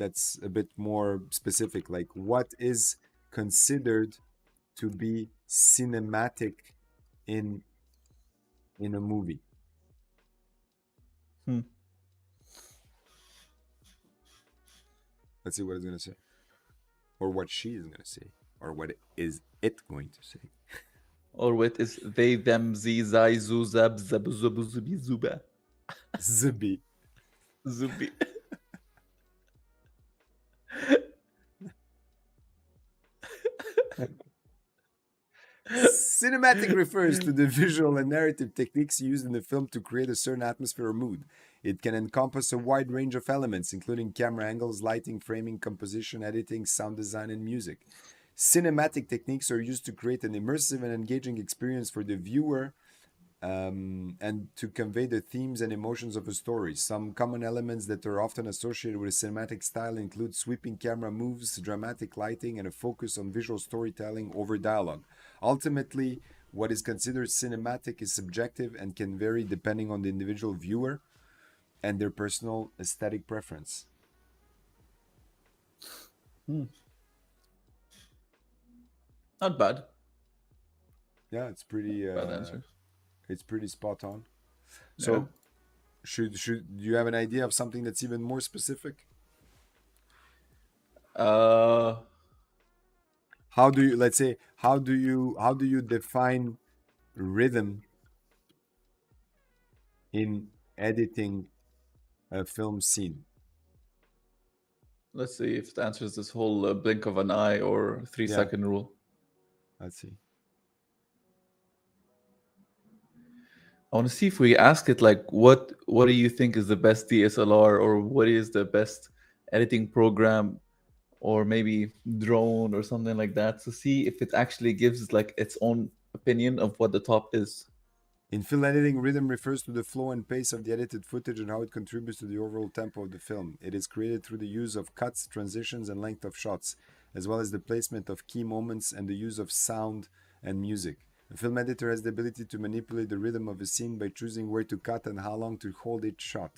that's a bit more specific. Like, what is considered to be cinematic in a movie? Hmm. Let's see what it's gonna say, or what she is gonna say, or what is it going to say. Or what is they, them, ze, zai, zu, zab, zab, zubu, zubi, zuba, Zubi. zubi. Cinematic refers to the visual and narrative techniques used in the film to create a certain atmosphere or mood. It can encompass a wide range of elements, including camera angles, lighting, framing, composition, editing, sound design, and music. Cinematic techniques are used to create an immersive and engaging experience for the viewer, and to convey the themes and emotions of a story. Some common elements that are often associated with a cinematic style include sweeping camera moves, dramatic lighting, and a focus on visual storytelling over dialogue. Ultimately, what is considered cinematic is subjective and can vary depending on the individual viewer and their personal aesthetic preference. Hmm. Not bad. Yeah, Bad answers. it's pretty spot on. Yeah. So, should do you have an idea of something that's even more specific? Uh, How do you, let's say, how do you define rhythm in editing a film scene? let's see if it answers this whole blink of an eye or three Yeah, second rule. let's see. I want to see if we ask it like, what do you think is the best DSLR, or what is the best editing program, or maybe drone or something like that, to see if it actually gives like its own opinion of what the top is. In film editing, rhythm refers to the flow and pace of the edited footage and how it contributes to the overall tempo of the film. It is created through the use of cuts, transitions, and length of shots, as well as the placement of key moments and the use of sound and music. A film editor has the ability to manipulate the rhythm of a scene by choosing where to cut and how long to hold each shot.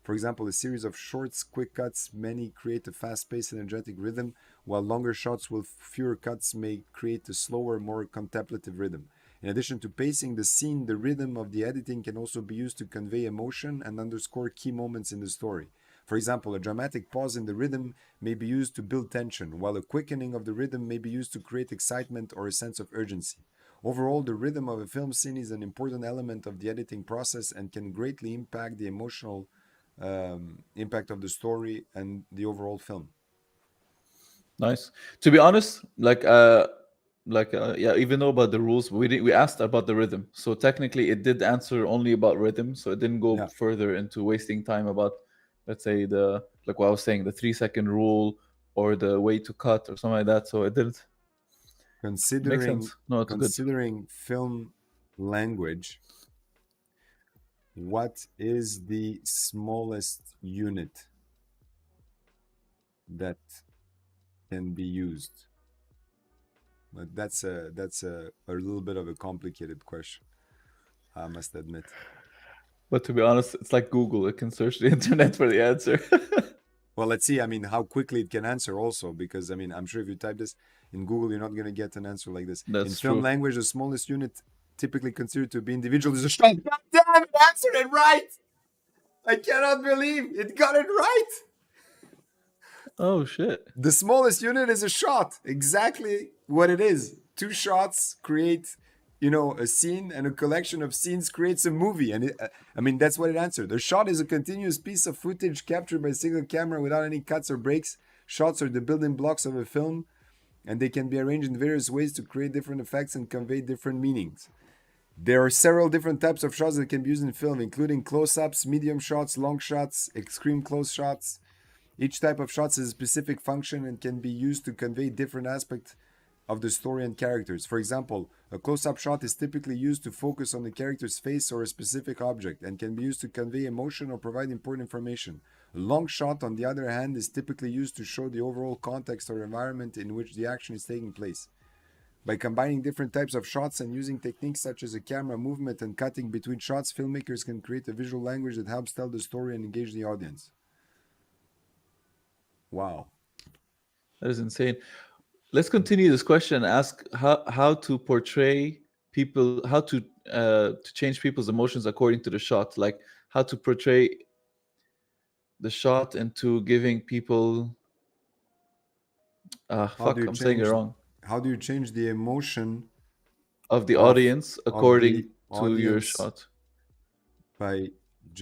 For example, a series of shorts, quick cuts may create a fast-paced, energetic rhythm, while longer shots with fewer cuts may create a slower, more contemplative rhythm. In addition to pacing the scene, the rhythm of the editing can also be used to convey emotion and underscore key moments in the story. For example, a dramatic pause in the rhythm may be used to build tension, while a quickening of the rhythm may be used to create excitement or a sense of urgency. Overall, the rhythm of a film scene is an important element of the editing process and can greatly impact the emotional impact of the story and the overall film. Nice. To be honest, yeah, even though about the rules, we asked about the rhythm. So technically, it did answer only about rhythm. So it didn't go Yeah. further into wasting time about, let's say, the like what I was saying, the 3 second rule or the way to cut or something like that. So it didn't make Considering sense. No, it's good. considering film language, what is the smallest unit that can be used? But that's a little bit of a complicated question, I must admit. But to be honest, it's like Google. It can search the internet for the answer. Well, let's see. I mean, how quickly it can answer also, because I mean, I'm sure if you type this in Google, you're not going to get an answer like this. In That's film true. language, the smallest unit typically considered to be individual is a shot. God damn it, answered it right! I cannot believe it got it right. Oh shit. The smallest unit is a shot. Exactly what it is. Two shots create, a scene, and a collection of scenes creates a movie. And I mean, that's what it answered. A shot is a continuous piece of footage captured by a single camera without any cuts or breaks. Shots are the building blocks of a film, and they can be arranged in various ways to create different effects and convey different meanings. There are several different types of shots that can be used in film, including close-ups, medium shots, long shots, extreme close shots. Each type of shots has a specific function and can be used to convey different aspects of the story and characters. For example, a close-up shot is typically used to focus on the character's face or a specific object and can be used to convey emotion or provide important information. A long shot, on the other hand, is typically used to show the overall context or environment in which the action is taking place. By combining different types of shots and using techniques such as a camera movement and cutting between shots, filmmakers can create a visual language that helps tell the story and engage the audience. Wow. That is insane. Let's continue this question and ask how to portray people, how to change people's emotions according to the shot, like how to portray the shot into giving people How do fuck, you I'm saying it change wrong, how do you change the emotion of the of audience the according to your audience shot. by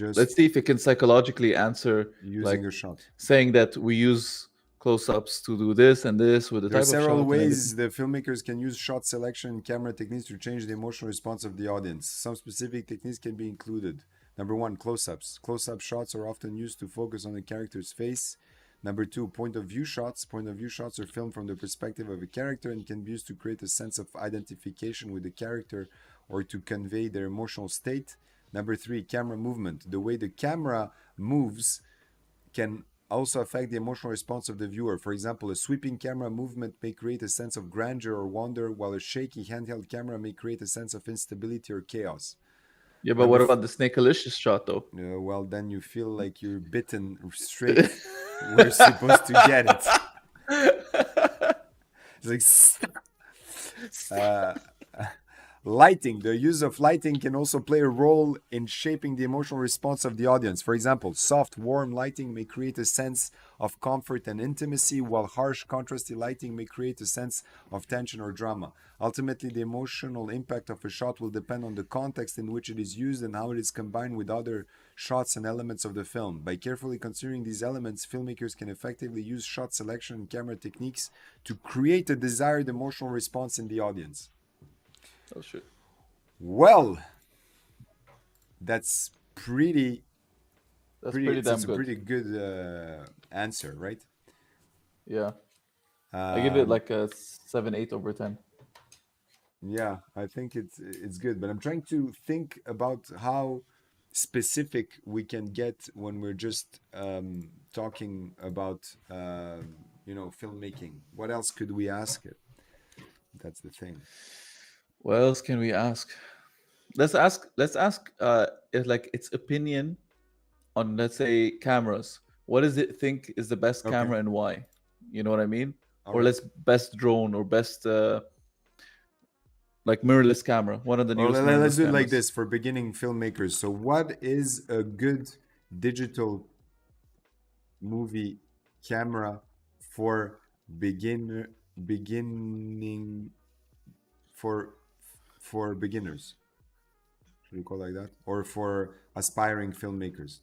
Let's just see if it can psychologically answer, using like a shot? saying that we use close-ups to do this and this with the There are type of several shot and everything. ways the filmmakers can use shot selection and camera techniques to change the emotional response of the audience. Some specific techniques can be included. Number one, close-ups. Close-up shots are often used to focus on the character's face. Number two, point of view shots. Point of view shots are filmed from the perspective of a character and can be used to create a sense of identification with the character or to convey their emotional state. Number three, camera movement. The way the camera moves can also affect the emotional response of the viewer. For example, a sweeping camera movement may create a sense of grandeur or wonder, while a shaky handheld camera may create a sense of instability or chaos. Yeah, but Number what about the Snake-alicious shot though? well, then you feel like you're bitten straight where you're supposed to get it. It's like lighting. The use of lighting can also play a role in shaping the emotional response of the audience. For example, soft, warm lighting may create a sense of comfort and intimacy, while harsh, contrasty lighting may create a sense of tension or drama. Ultimately, the emotional impact of a shot will depend on the context in which it is used and how it is combined with other shots and elements of the film. By carefully considering these elements, filmmakers can effectively use shot selection and camera techniques to create a desired emotional response in the audience. Oh shit. Well, that's pretty. That's pretty damn It's a good. pretty good answer, right? Yeah. I give it Um, like a 7, 8/10. yeah, I think it's good, but I'm trying to think about how specific we can get when we're just talking about filmmaking. What else could we ask it? That's the thing. What else can we ask? Let's ask like its opinion on, let's say, cameras. What does it think is the best Okay, camera and why? You know what I mean? all Or right. let's best drone or best like mirrorless camera. One of the Or newest let's mirrorless do it like cameras. this for beginning filmmakers. So, what is a good digital movie camera for beginning for beginners? Should we call it like that? Or for aspiring filmmakers?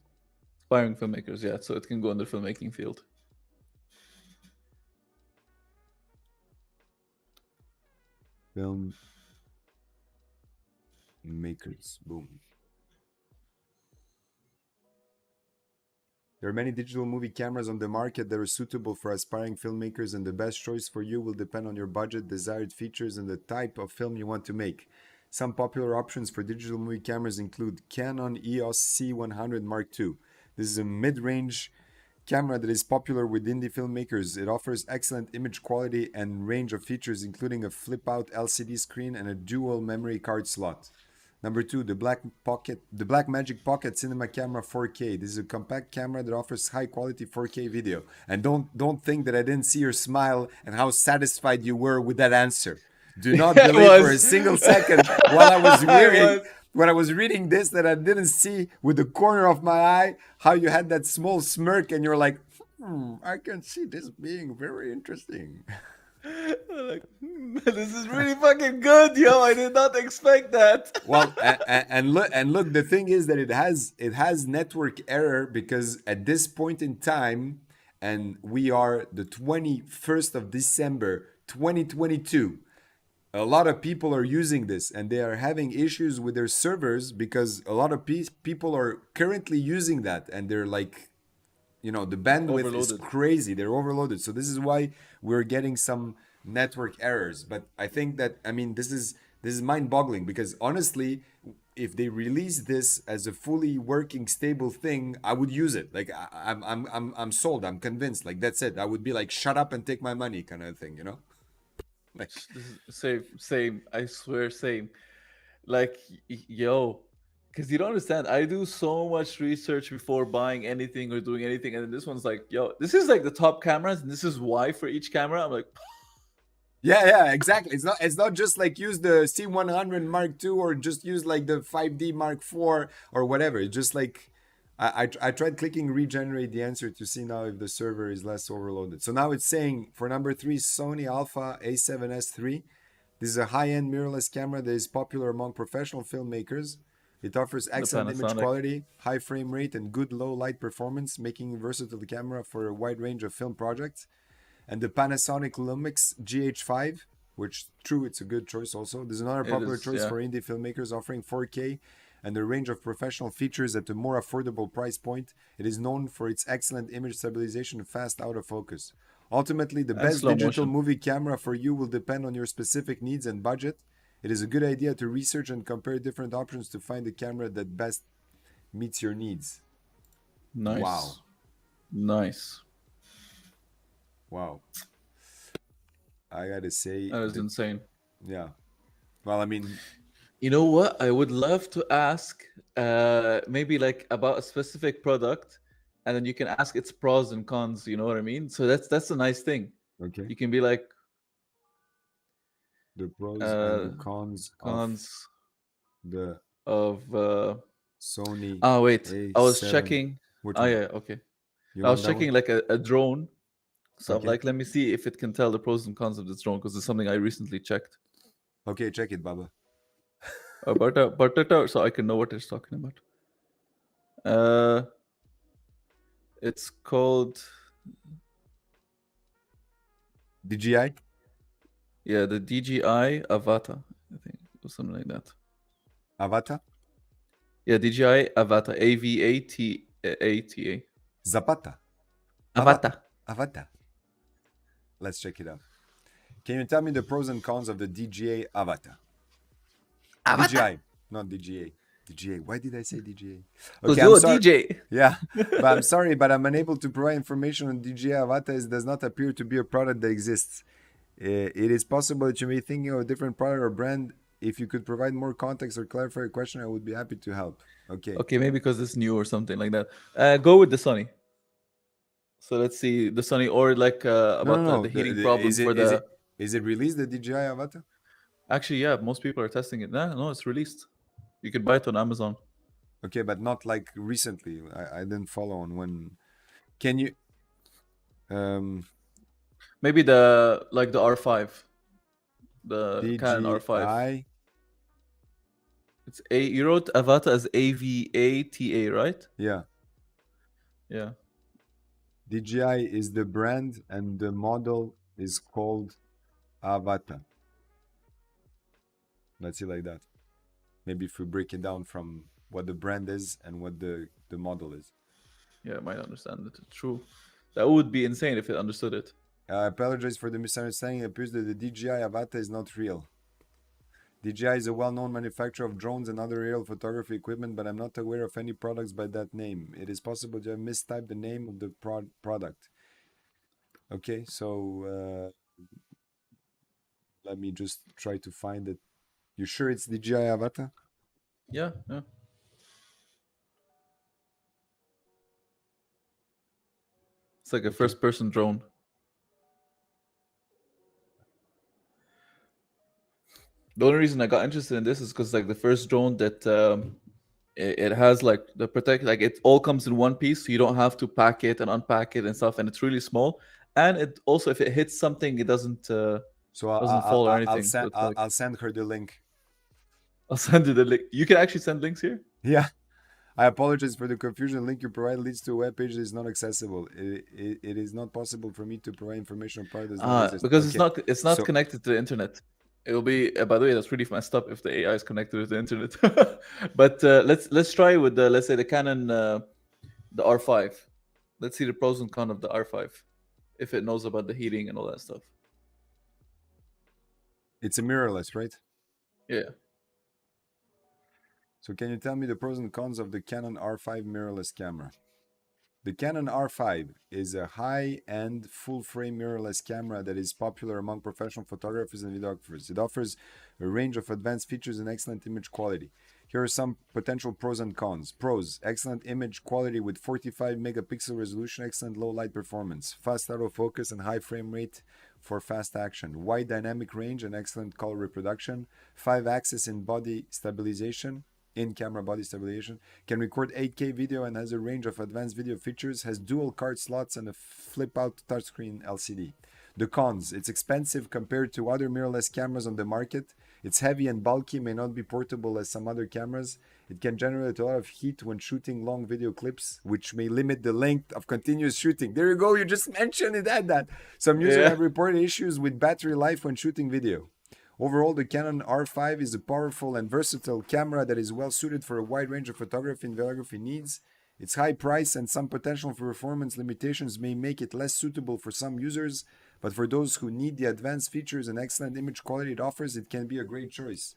Aspiring filmmakers, yeah. So it can go in the filmmaking field. Film makers. Boom. There are many digital movie cameras on the market that are suitable for aspiring filmmakers, and the best choice for you will depend on your budget, desired features, and the type of film you want to make. Some popular options for digital movie cameras include Canon EOS C100 Mark II. This is a mid-range camera that is popular with indie filmmakers. It offers excellent image quality and range of features, including a flip-out LCD screen and a dual memory card slot. Number 2, the Blackmagic Pocket Cinema Camera 4K. This is a compact camera that offers high-quality 4K video. And don't think that I didn't see your smile and how satisfied you were with that answer. Do not believe for a single second while I was reading this that I didn't see with the corner of my eye how you had that small smirk and you're like, I can see this being very interesting. Like, this is really fucking good, yo. I did not expect that. Well, and look, the thing is that it has network error because at this point in time, and we are the 21st of December 2022, a lot of people are using this and they are having issues with their servers because a lot of people are currently using that and they're like, the bandwidth is crazy. They're overloaded. So this is why we're getting some network errors. But I think that, this is mind-boggling because honestly, if they release this as a fully working, stable thing, I would use it. Like I'm sold. I'm convinced. Like that's it. I would be like, shut up and take my money, kind of thing. Like same. I swear, same. Like, yo. Because you don't understand, I do so much research before buying anything or doing anything, and then this one's like, yo, this is like the top cameras, and this is why for each camera. I'm like, yeah, exactly. It's not just like use the C100 Mark II or just use like the 5D Mark IV or whatever. It's just like I tried clicking regenerate the answer to see now if the server is less overloaded. So now it's saying for number 3, Sony Alpha A7S III. This is a high-end mirrorless camera that is popular among professional filmmakers. It offers excellent image quality, high frame rate, and good low light performance, making a versatile camera for a wide range of film projects. And the Panasonic Lumix GH5, which, true, it's a good choice also. There's another popular choice for indie filmmakers offering 4K and a range of professional features at a more affordable price point. It is known for its excellent image stabilization and fast autofocus. Ultimately, the best digital movie camera for you will depend on your specific needs and budget. It is a good idea to research and compare different options to find the camera that best meets your needs. Nice. Wow. Nice. Wow. I gotta say... That is insane. Yeah. Well, You know what? I would love to ask maybe like about a specific product, and then you can ask its pros and cons, you know what I mean? So that's a nice thing. Okay. You can be like, the pros and the cons of Sony. Oh wait, A7. I was checking. Yeah, okay. I was checking like a drone. So I'm like, let me see if it can tell the pros and cons of this drone because it's something I recently checked. Okay, check it, Baba. So I can know what it's talking about. It's called DJI. Yeah, the DJI Avata, I think, or something like that. Avata? Yeah, DJI Avata, AVATA. Zapata. Avata. Let's check it out. Can you tell me the pros and cons of the DJI Avata? DJI, not DJI. DJI. Why did I say DJI? Okay, I'm sorry. DJ. Yeah, but I'm sorry, but I'm unable to provide information on DJI Avata as it does not appear to be a product that exists. It is possible that you may be thinking of a different product or brand. If you could provide more context or clarify your question, I would be happy to help. Okay, maybe because it's new or something like that. Go with the Sony. So let's see the Sony or like about the heating problem for the... Is it released, the DJI Avata? Actually, yeah, most people are testing it. No, it's released. You can buy it on Amazon. Okay, but not like recently. I didn't follow on when. Can you? Um, Maybe the R5, the Canon R5. DJI. It's a you wrote Avata as AVATA, right? Yeah, Yeah. DJI is the brand, and the model is called Avata. Let's see like that. Maybe if we break it down from what the brand is and what the model is. Yeah, I might understand it. True. That would be insane if it understood it. I apologize for the misunderstanding. It appears that the DJI Avata is not real. DJI is a well-known manufacturer of drones and other aerial photography equipment, but I'm not aware of any products by that name. It is possible to have mistyped the name of the product. Okay, so let me just try to find it. You sure it's DJI Avata? Yeah, yeah. It's like a Okay. first-person drone. The only reason I got interested in this is because like the first drone that it has like the protect, like it all comes in one piece, so you don't have to pack it and unpack it and stuff, and it's really small. And it also, if it hits something, it So doesn't fall or I'll anything. So send it's like I'll send her the link. I'll send you the link. You can actually send links here. Yeah. I apologize for the confusion. The link you provide leads to a web page that is not accessible. It is not possible for me to provide information on product that does not exist. Because Okay. it's not So connected to the internet. It will be. By the way, that's really messed up if the AI is connected to the internet. But let's try with the, let's say, the Canon the R5. Let's see the pros and cons of the R5 if it knows about the heating and all that stuff. it's a mirrorless, right? Yeah. So can you tell me the pros and cons of the Canon R5 mirrorless camera? The Canon R5 is a high-end full-frame mirrorless camera that is popular among professional photographers and videographers. It offers a range of advanced features and excellent image quality. Here are some potential pros and cons. Pros: excellent image quality with 45 megapixel resolution, excellent low light performance, fast autofocus and high frame rate for fast action, wide dynamic range and excellent color reproduction, 5-axis in-camera body stabilization, can record 8K video and has a range of advanced video features, has dual card slots and a flip-out touchscreen LCD. The cons: it's expensive compared to other mirrorless cameras on the market. It's heavy and bulky, may not be portable as some other cameras. It can generate a lot of heat when shooting long video clips, which may limit the length of continuous shooting. There you go, you just mentioned it at that. Some users have reported issues with battery life when shooting video. Overall, the Canon R5 is a powerful and versatile camera that is well suited for a wide range of photography and videography needs. Its high price and some potential for performance limitations may make it less suitable for some users, but for those who need the advanced features and excellent image quality it offers, it can be a great choice.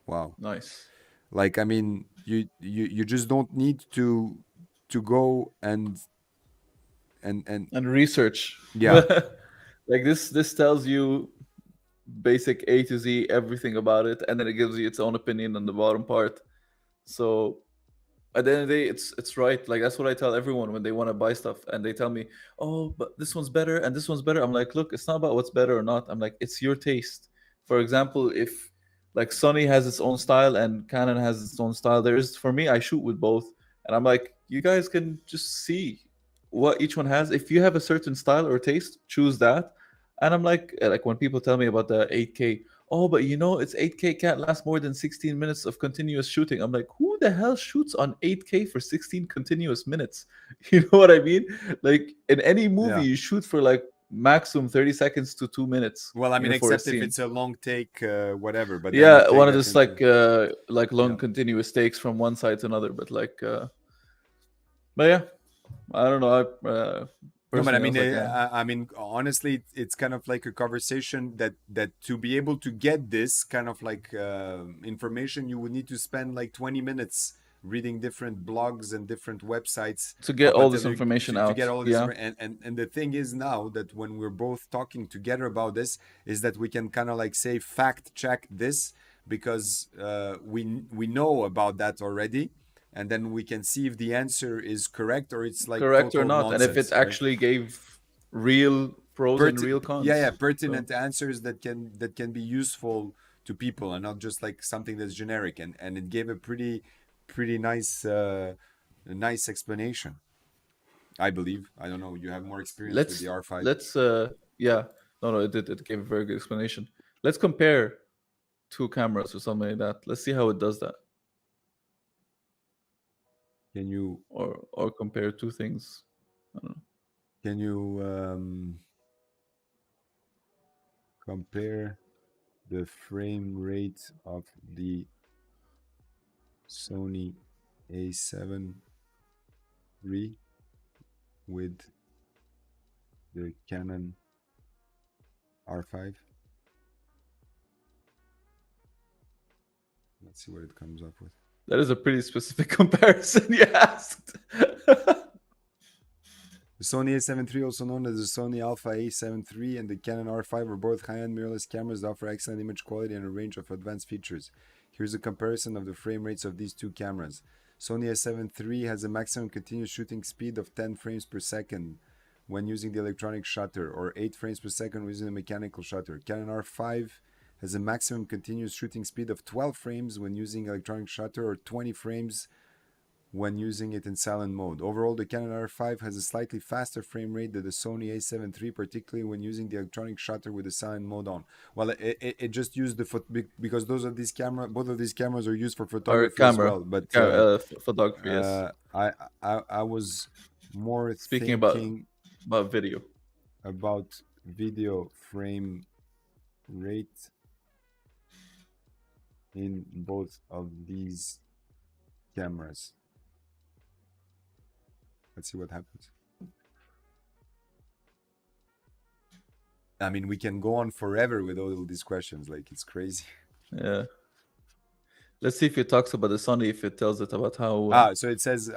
Wow. Nice. Like, I mean, you just don't need to go and research. yeah. Like this tells you basic A to Z everything about it, and then it gives you its own opinion on the bottom part. So at the end of the day, it's right. Like that's what I tell everyone when they want to buy stuff and they tell me, oh, but this one's better and this one's better. I'm like, look, it's not about what's better or not. I'm like, it's your taste. For example, if like Sony has its own style and Canon has its own style, there's, for me, I shoot with both, and I'm like, you guys can just see what each one has. If you have a certain style or taste, choose that. And I'm like when people tell me about the 8K, oh, but you know, it's 8K can't last more than 16 minutes of continuous shooting. I'm like, who the hell shoots on 8K for 16 continuous minutes? You know what I mean? Like in any movie, Yeah. you shoot for like maximum 30 seconds to 2 minutes. Well, I mean, For a except if scene. it's a long take, whatever. But then you Yeah, take one of that this into like long yeah. continuous takes from one side to another. But yeah, I don't know. No, but I Personally, I was mean, like, I mean, honestly, it's kind of like a conversation that to be able to get this kind of like information, you would need to spend like 20 minutes reading different blogs and different websites to get up all until this information to out. get all this Yeah, and the thing is now that when we're both talking together about this is that we can kind of like say fact check this because we know about that already, and then we can see if the answer is correct or it's like correct or total not, and if it nonsense, right? actually gave real pros and real Yeah, cons. So pertinent answers that can be useful to people and not just like something that's generic. And it gave a pretty nice nice explanation, I believe. I don't know, you have more experience with the R5. Let's yeah. No, it gave a very good explanation. Let's compare two cameras or something like that. Let's see how it does that. Can you Or compare two things. I don't know. can you compare the frame rate of the Sony A7 III with the Canon R5? Let's see what it comes up with. That is a pretty specific comparison you asked. The Sony A7 III, also known as the Sony Alpha A7 III, and the Canon R5 are both high-end mirrorless cameras that offer excellent image quality and a range of advanced features. Here's a comparison of the frame rates of these two cameras. Sony A7 III has a maximum continuous shooting speed of 10 frames per second when using the electronic shutter, or 8 frames per second when using the mechanical shutter. Canon R5 has a maximum continuous shooting speed of 12 frames when using electronic shutter, or 20 frames when using it in silent mode. Overall, the Canon R5 has a slightly faster frame rate than the Sony A7 III, particularly when using the electronic shutter with the silent mode on. Well, it just used because both of these cameras are used for photography as well. But photography, yes. I was more Speaking thinking about video. About video frame rate in both of these cameras. Let's see what happens. I mean, we can go on forever with all these questions. Like, it's crazy. Yeah. Let's see if it talks about the Sony, if it tells it about how... So it says,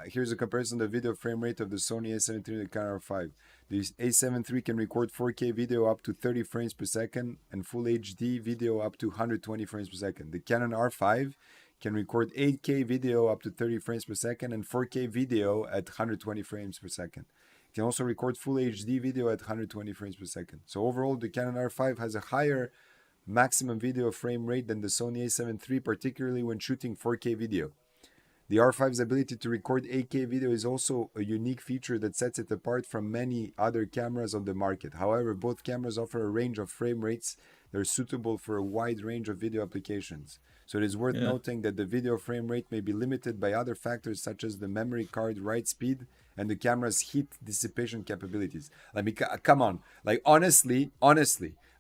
here's a comparison of the video frame rate of the Sony A7 III and the Canon R5. The A7 III can record 4K video up to 30 frames per second and Full HD video up to 120 frames per second. The Canon R5 can record 8K video up to 30 frames per second and 4K video at 120 frames per second. It can also record Full HD video at 120 frames per second. So overall, the Canon R5 has a higher maximum video frame rate than the Sony A7 III, particularly when shooting 4K video. The R5's ability to record 8K video is also a unique feature that sets it apart from many other cameras on the market. However, both cameras offer a range of frame rates that are suitable for a wide range of video applications. So it is worth noting that the video frame rate may be limited by other factors such as the memory card write speed and the camera's heat dissipation capabilities. Like, come on, like honestly,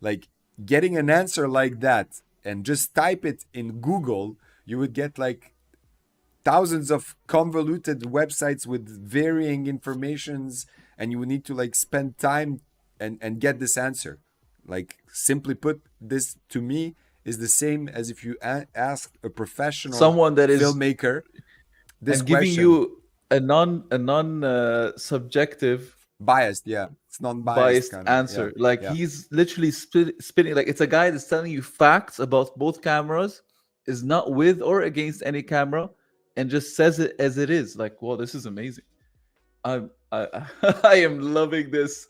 like getting an answer like that and just type it in Google, you would get like thousands of convoluted websites with varying informations, and you would need to like spend time and get this answer. Like, simply put, this to me is the same as if you asked a professional someone that is filmmaker this and giving question. You a non subjective, biased, it's non-biased kind of answer. He's literally spinning. Like, it's a guy that's telling you facts about both cameras, is not with or against any camera, and just says it as it is. Like, wow, this is amazing. I am loving this.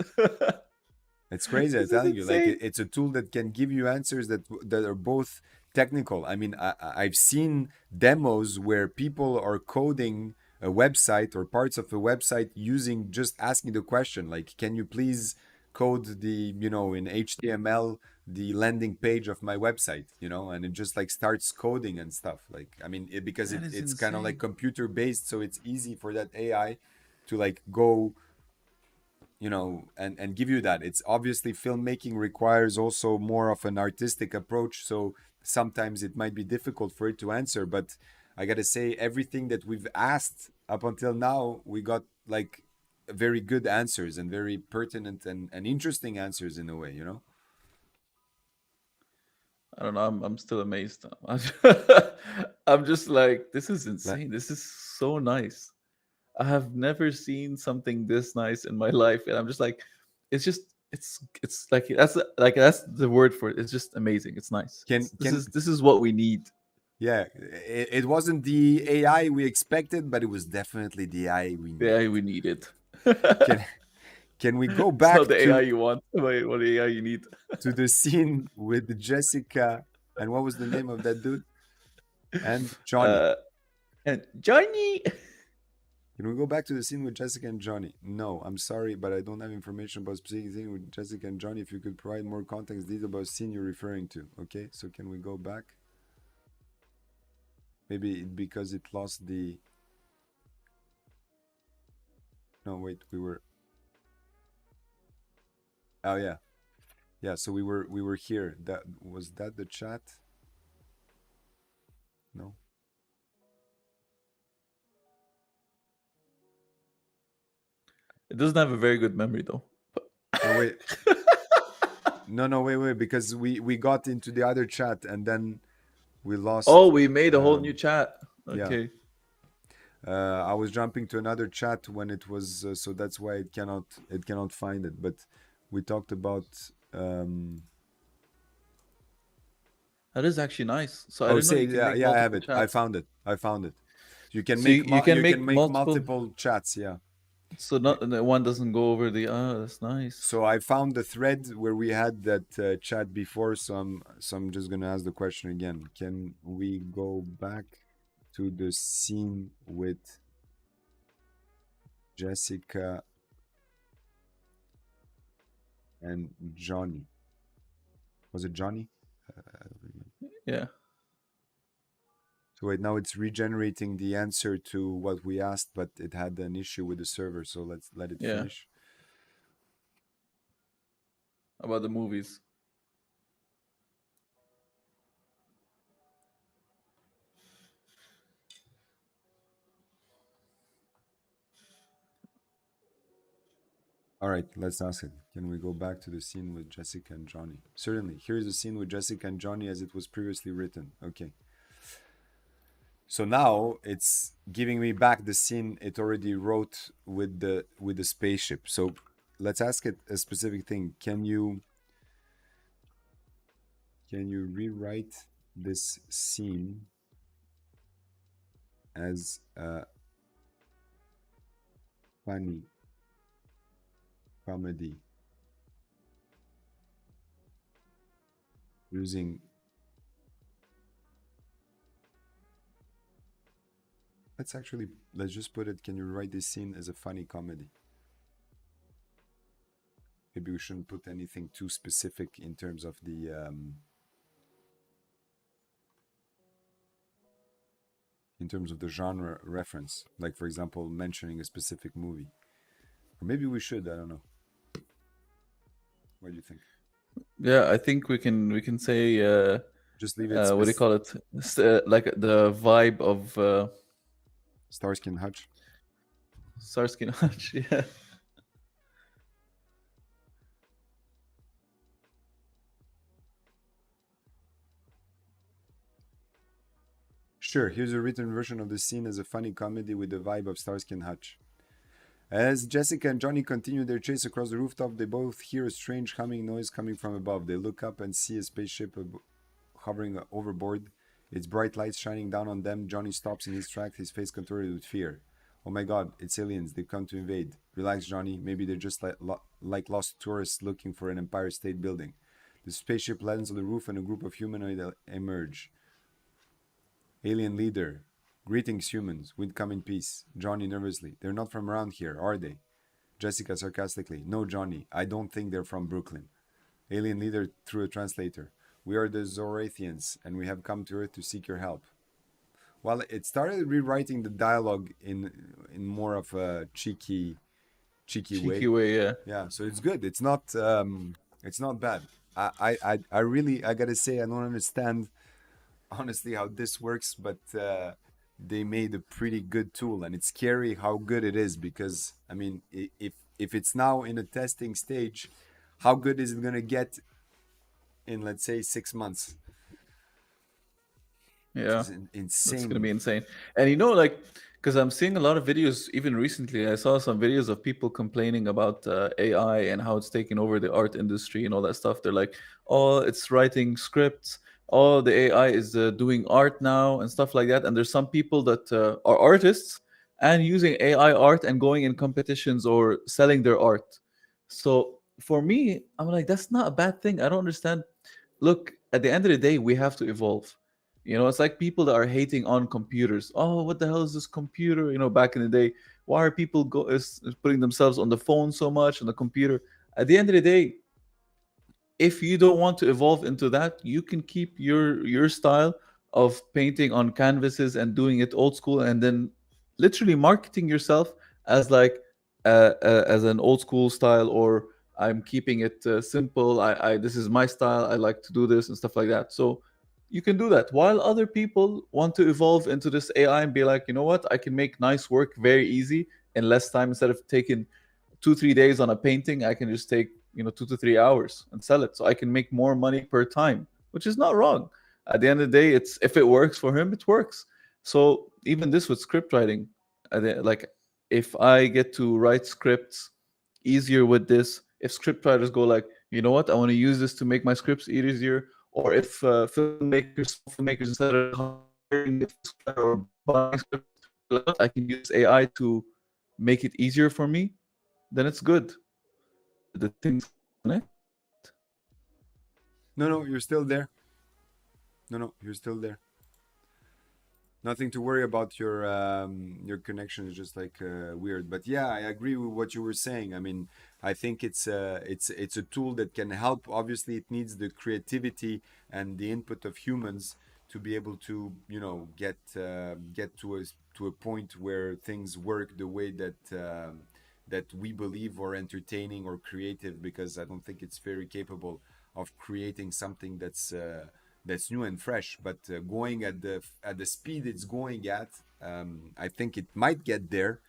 It's crazy. I'm telling you, like, it's a tool that can give you answers that are both technical. I mean, I've seen demos where people are coding a website or parts of a website using just asking the question, like, can you please code the, in HTML, the landing page of my website, and it just like starts coding and stuff. Like, I mean, because it's kind of like computer based, so it's easy for that AI to like go, and give you that. It's obviously filmmaking requires also more of an artistic approach, so sometimes it might be difficult for it to answer. But I gotta say, everything that we've asked up until now, we got like very good answers and very pertinent and interesting answers in a way, I don't know. I'm still amazed. I'm just like, this is insane. This is so nice. I have never seen something this nice in my life, and I'm just like, it's like that's the word for it. It's just amazing. It's nice. This is what we need. Yeah, it wasn't the AI we expected, but it was definitely the AI we needed. The AI we needed. Can we go back it's not the AI you want, but the AI you need. to the scene with Jessica And what was the name of that dude? And Johnny. Uh, and Johnny. Can we go back to the scene with Jessica and Johnny? No, I'm sorry, but I don't have information about specific scene with Jessica and Johnny. If you could provide more context, detail about scene you're referring to. Okay, so can we go back? Maybe because it lost the... No, wait, we were... Oh yeah, yeah. So we were here. That was that the chat? No. It doesn't have a very good memory though. No wait. No, wait, because we got into the other chat and then we lost. Oh, we made a whole new chat. Yeah. Okay. I was jumping to another chat when it was so that's why it cannot find it. But we talked about. That is actually nice. So I Oh, didn't know say you can yeah, make yeah, I have multiple it. chats. I found it. You can So make you can make multiple chats. Yeah. So not one doesn't go over the. Oh, that's nice. So I found the thread where we had that chat before. So I'm just gonna ask the question again. Can we go back to the scene with Jessica and Johnny? Was it Johnny? Yeah. So wait, now it's regenerating the answer to what we asked, but it had an issue with the server. So let's let it finish. About the movies. All right, let's ask it. Can we go back to the scene with Jessica and Johnny? Certainly. Here's the scene with Jessica and Johnny as it was previously written. Okay. So now it's giving me back the scene it already wrote with the spaceship. So let's ask it a specific thing. Can you rewrite this scene as a funny comedy using let's just put it, can you write this scene as a funny comedy? Maybe we shouldn't put anything too specific in terms of the genre reference, like for example mentioning a specific movie. Or maybe we should, I don't know. What do you think? Yeah, I think we can say just leave it what do you call it? Like the vibe of Starsky and Hutch. Starsky and Hutch, yeah. Sure, here's a written version of the scene as a funny comedy with the vibe of Starsky and Hutch. As Jessica and Johnny continue their chase across the rooftop, they both hear a strange humming noise coming from above. They look up and see a spaceship hovering overboard, its bright lights shining down on them. Johnny stops in his tracks, his face contorted with fear. Oh my god, it's aliens, they've come to invade. Relax, Johnny, maybe they're just like lost tourists looking for an Empire State Building. The spaceship lands on the roof and a group of humanoids emerge. Alien leader. Greetings, humans. We'd come in peace. Johnny nervously. They're not from around here, are they? Jessica sarcastically. No, Johnny. I don't think they're from Brooklyn. Alien leader through a translator. We are the Zorathians, and we have come to Earth to seek your help. Well, it started rewriting the dialogue in more of a cheeky way. Yeah. Yeah, so it's good. It's not bad. I really, I gotta say, I don't understand honestly how this works, but they made a pretty good tool, and it's scary how good it is, because I mean, if it's now in a testing stage, how good is it gonna get in, let's say, 6 months? Yeah, insane. It's gonna be insane. And you know, like, because I'm seeing a lot of videos, even recently I saw some videos of people complaining about AI and how it's taking over the art industry and all that stuff. They're like, oh, it's writing scripts, oh, the AI is doing art now and stuff like that. And there's some people that are artists and using AI art and going in competitions or selling their art. So for me, I'm like, that's not a bad thing. I don't understand. Look, at the end of the day, we have to evolve. You know, it's like people that are hating on computers. Oh, what the hell is this computer? You know, back in the day, why are people is putting themselves on the phone so much on the computer? At the end of the day, if you don't want to evolve into that, you can keep your style of painting on canvases and doing it old school, and then literally marketing yourself as like as an old school style, or I'm keeping it simple. I this is my style. I like to do this and stuff like that. So you can do that while other people want to evolve into this AI and be like, you know what, I can make nice work very easy in less time. Instead of taking 2 3 days on a painting, I can just take 2 to 3 hours and sell it, so I can make more money per time, which is not wrong. At the end of the day, it's if it works for him, it works. So even this with script writing, like if I get to write scripts easier with this, if script writers go like, you know what, I want to use this to make my scripts easier, or if filmmakers, small filmmakers, instead of hiring a script or buying scripts, I can use AI to make it easier for me, then it's good. The things connect. No, you're still there. No, you're still there. Nothing to worry about. Your connection is just like weird. But yeah, I agree with what you were saying. I mean, I think it's a tool that can help. Obviously, it needs the creativity and the input of humans to be able to get to a point where things work the way that we believe, or entertaining or creative. Because I don't think it's very capable of creating something that's new and fresh. But going at the speed it's going at, I think it might get there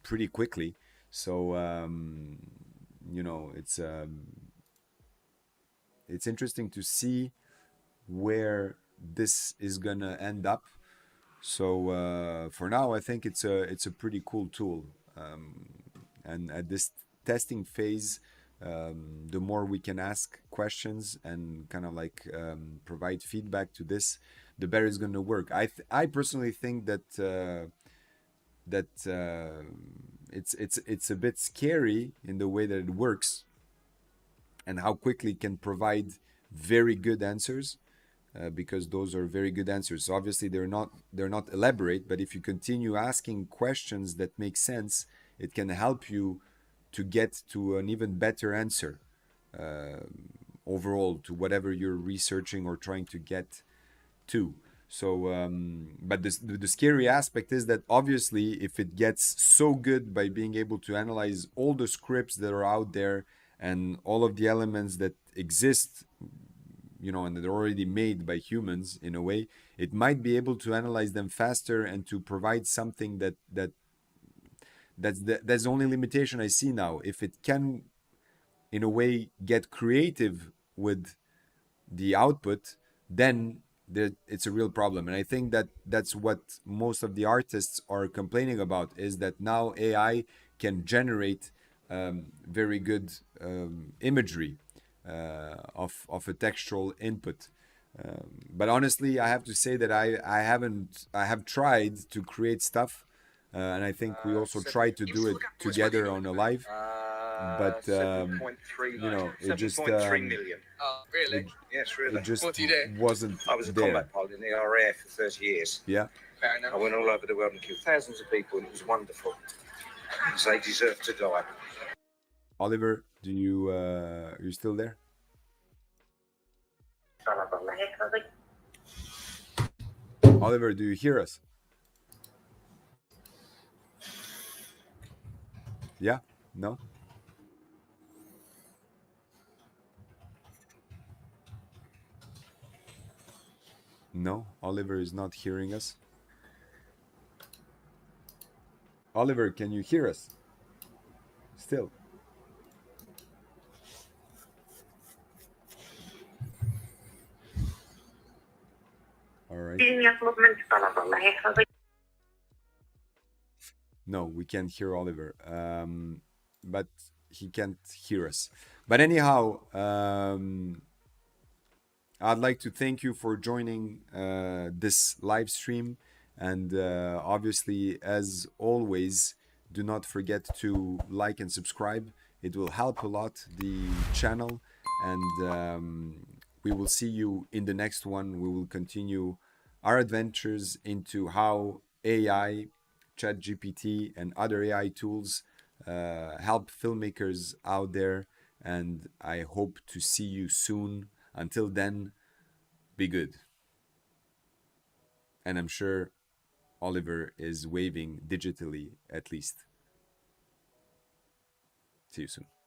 pretty quickly. So it's interesting to see where this is gonna end up. So for now, I think it's a pretty cool tool. And at this testing phase, the more we can ask questions and kind of like provide feedback to this, the better it's going to work. I personally think that it's a bit scary in the way that it works and how quickly it can provide very good answers. Because those are very good answers. So obviously they're not elaborate, but if you continue asking questions that make sense, it can help you to get to an even better answer overall to whatever you're researching or trying to get to. So, but the scary aspect is that obviously, if it gets so good by being able to analyze all the scripts that are out there and all of the elements that exist, and they're already made by humans in a way, it might be able to analyze them faster and to provide something that's the only limitation I see now. If it can, in a way, get creative with the output, then it's a real problem. And I think that that's what most of the artists are complaining about, is that now AI can generate very good imagery of a textual input. But honestly, I have to say that I have tried to create stuff, and I think we also tried to do it together on a live. But it just 7.3 million. Oh, Really? it, Yes, really. it just What do you do? wasn't I was a there. combat pilot in the RAF for 30 years. Yeah. Fair enough. I went all over the world and killed thousands of people, and it was wonderful. So they deserve to die. Oliver, do you are you still there? Oliver, do you hear us? Yeah? No? No, Oliver is not hearing us. Oliver, can you hear us? Still. All right. No, we can't hear Oliver. But he can't hear us. But anyhow, I'd like to thank you for joining this live stream. And obviously, as always, do not forget to like and subscribe. It will help a lot the channel. And we will see you in the next one. We will continue our adventures into how AI, ChatGPT, and other AI tools help filmmakers out there. And I hope to see you soon. Until then, be good. And I'm sure Oliver is waving digitally at least. See you soon.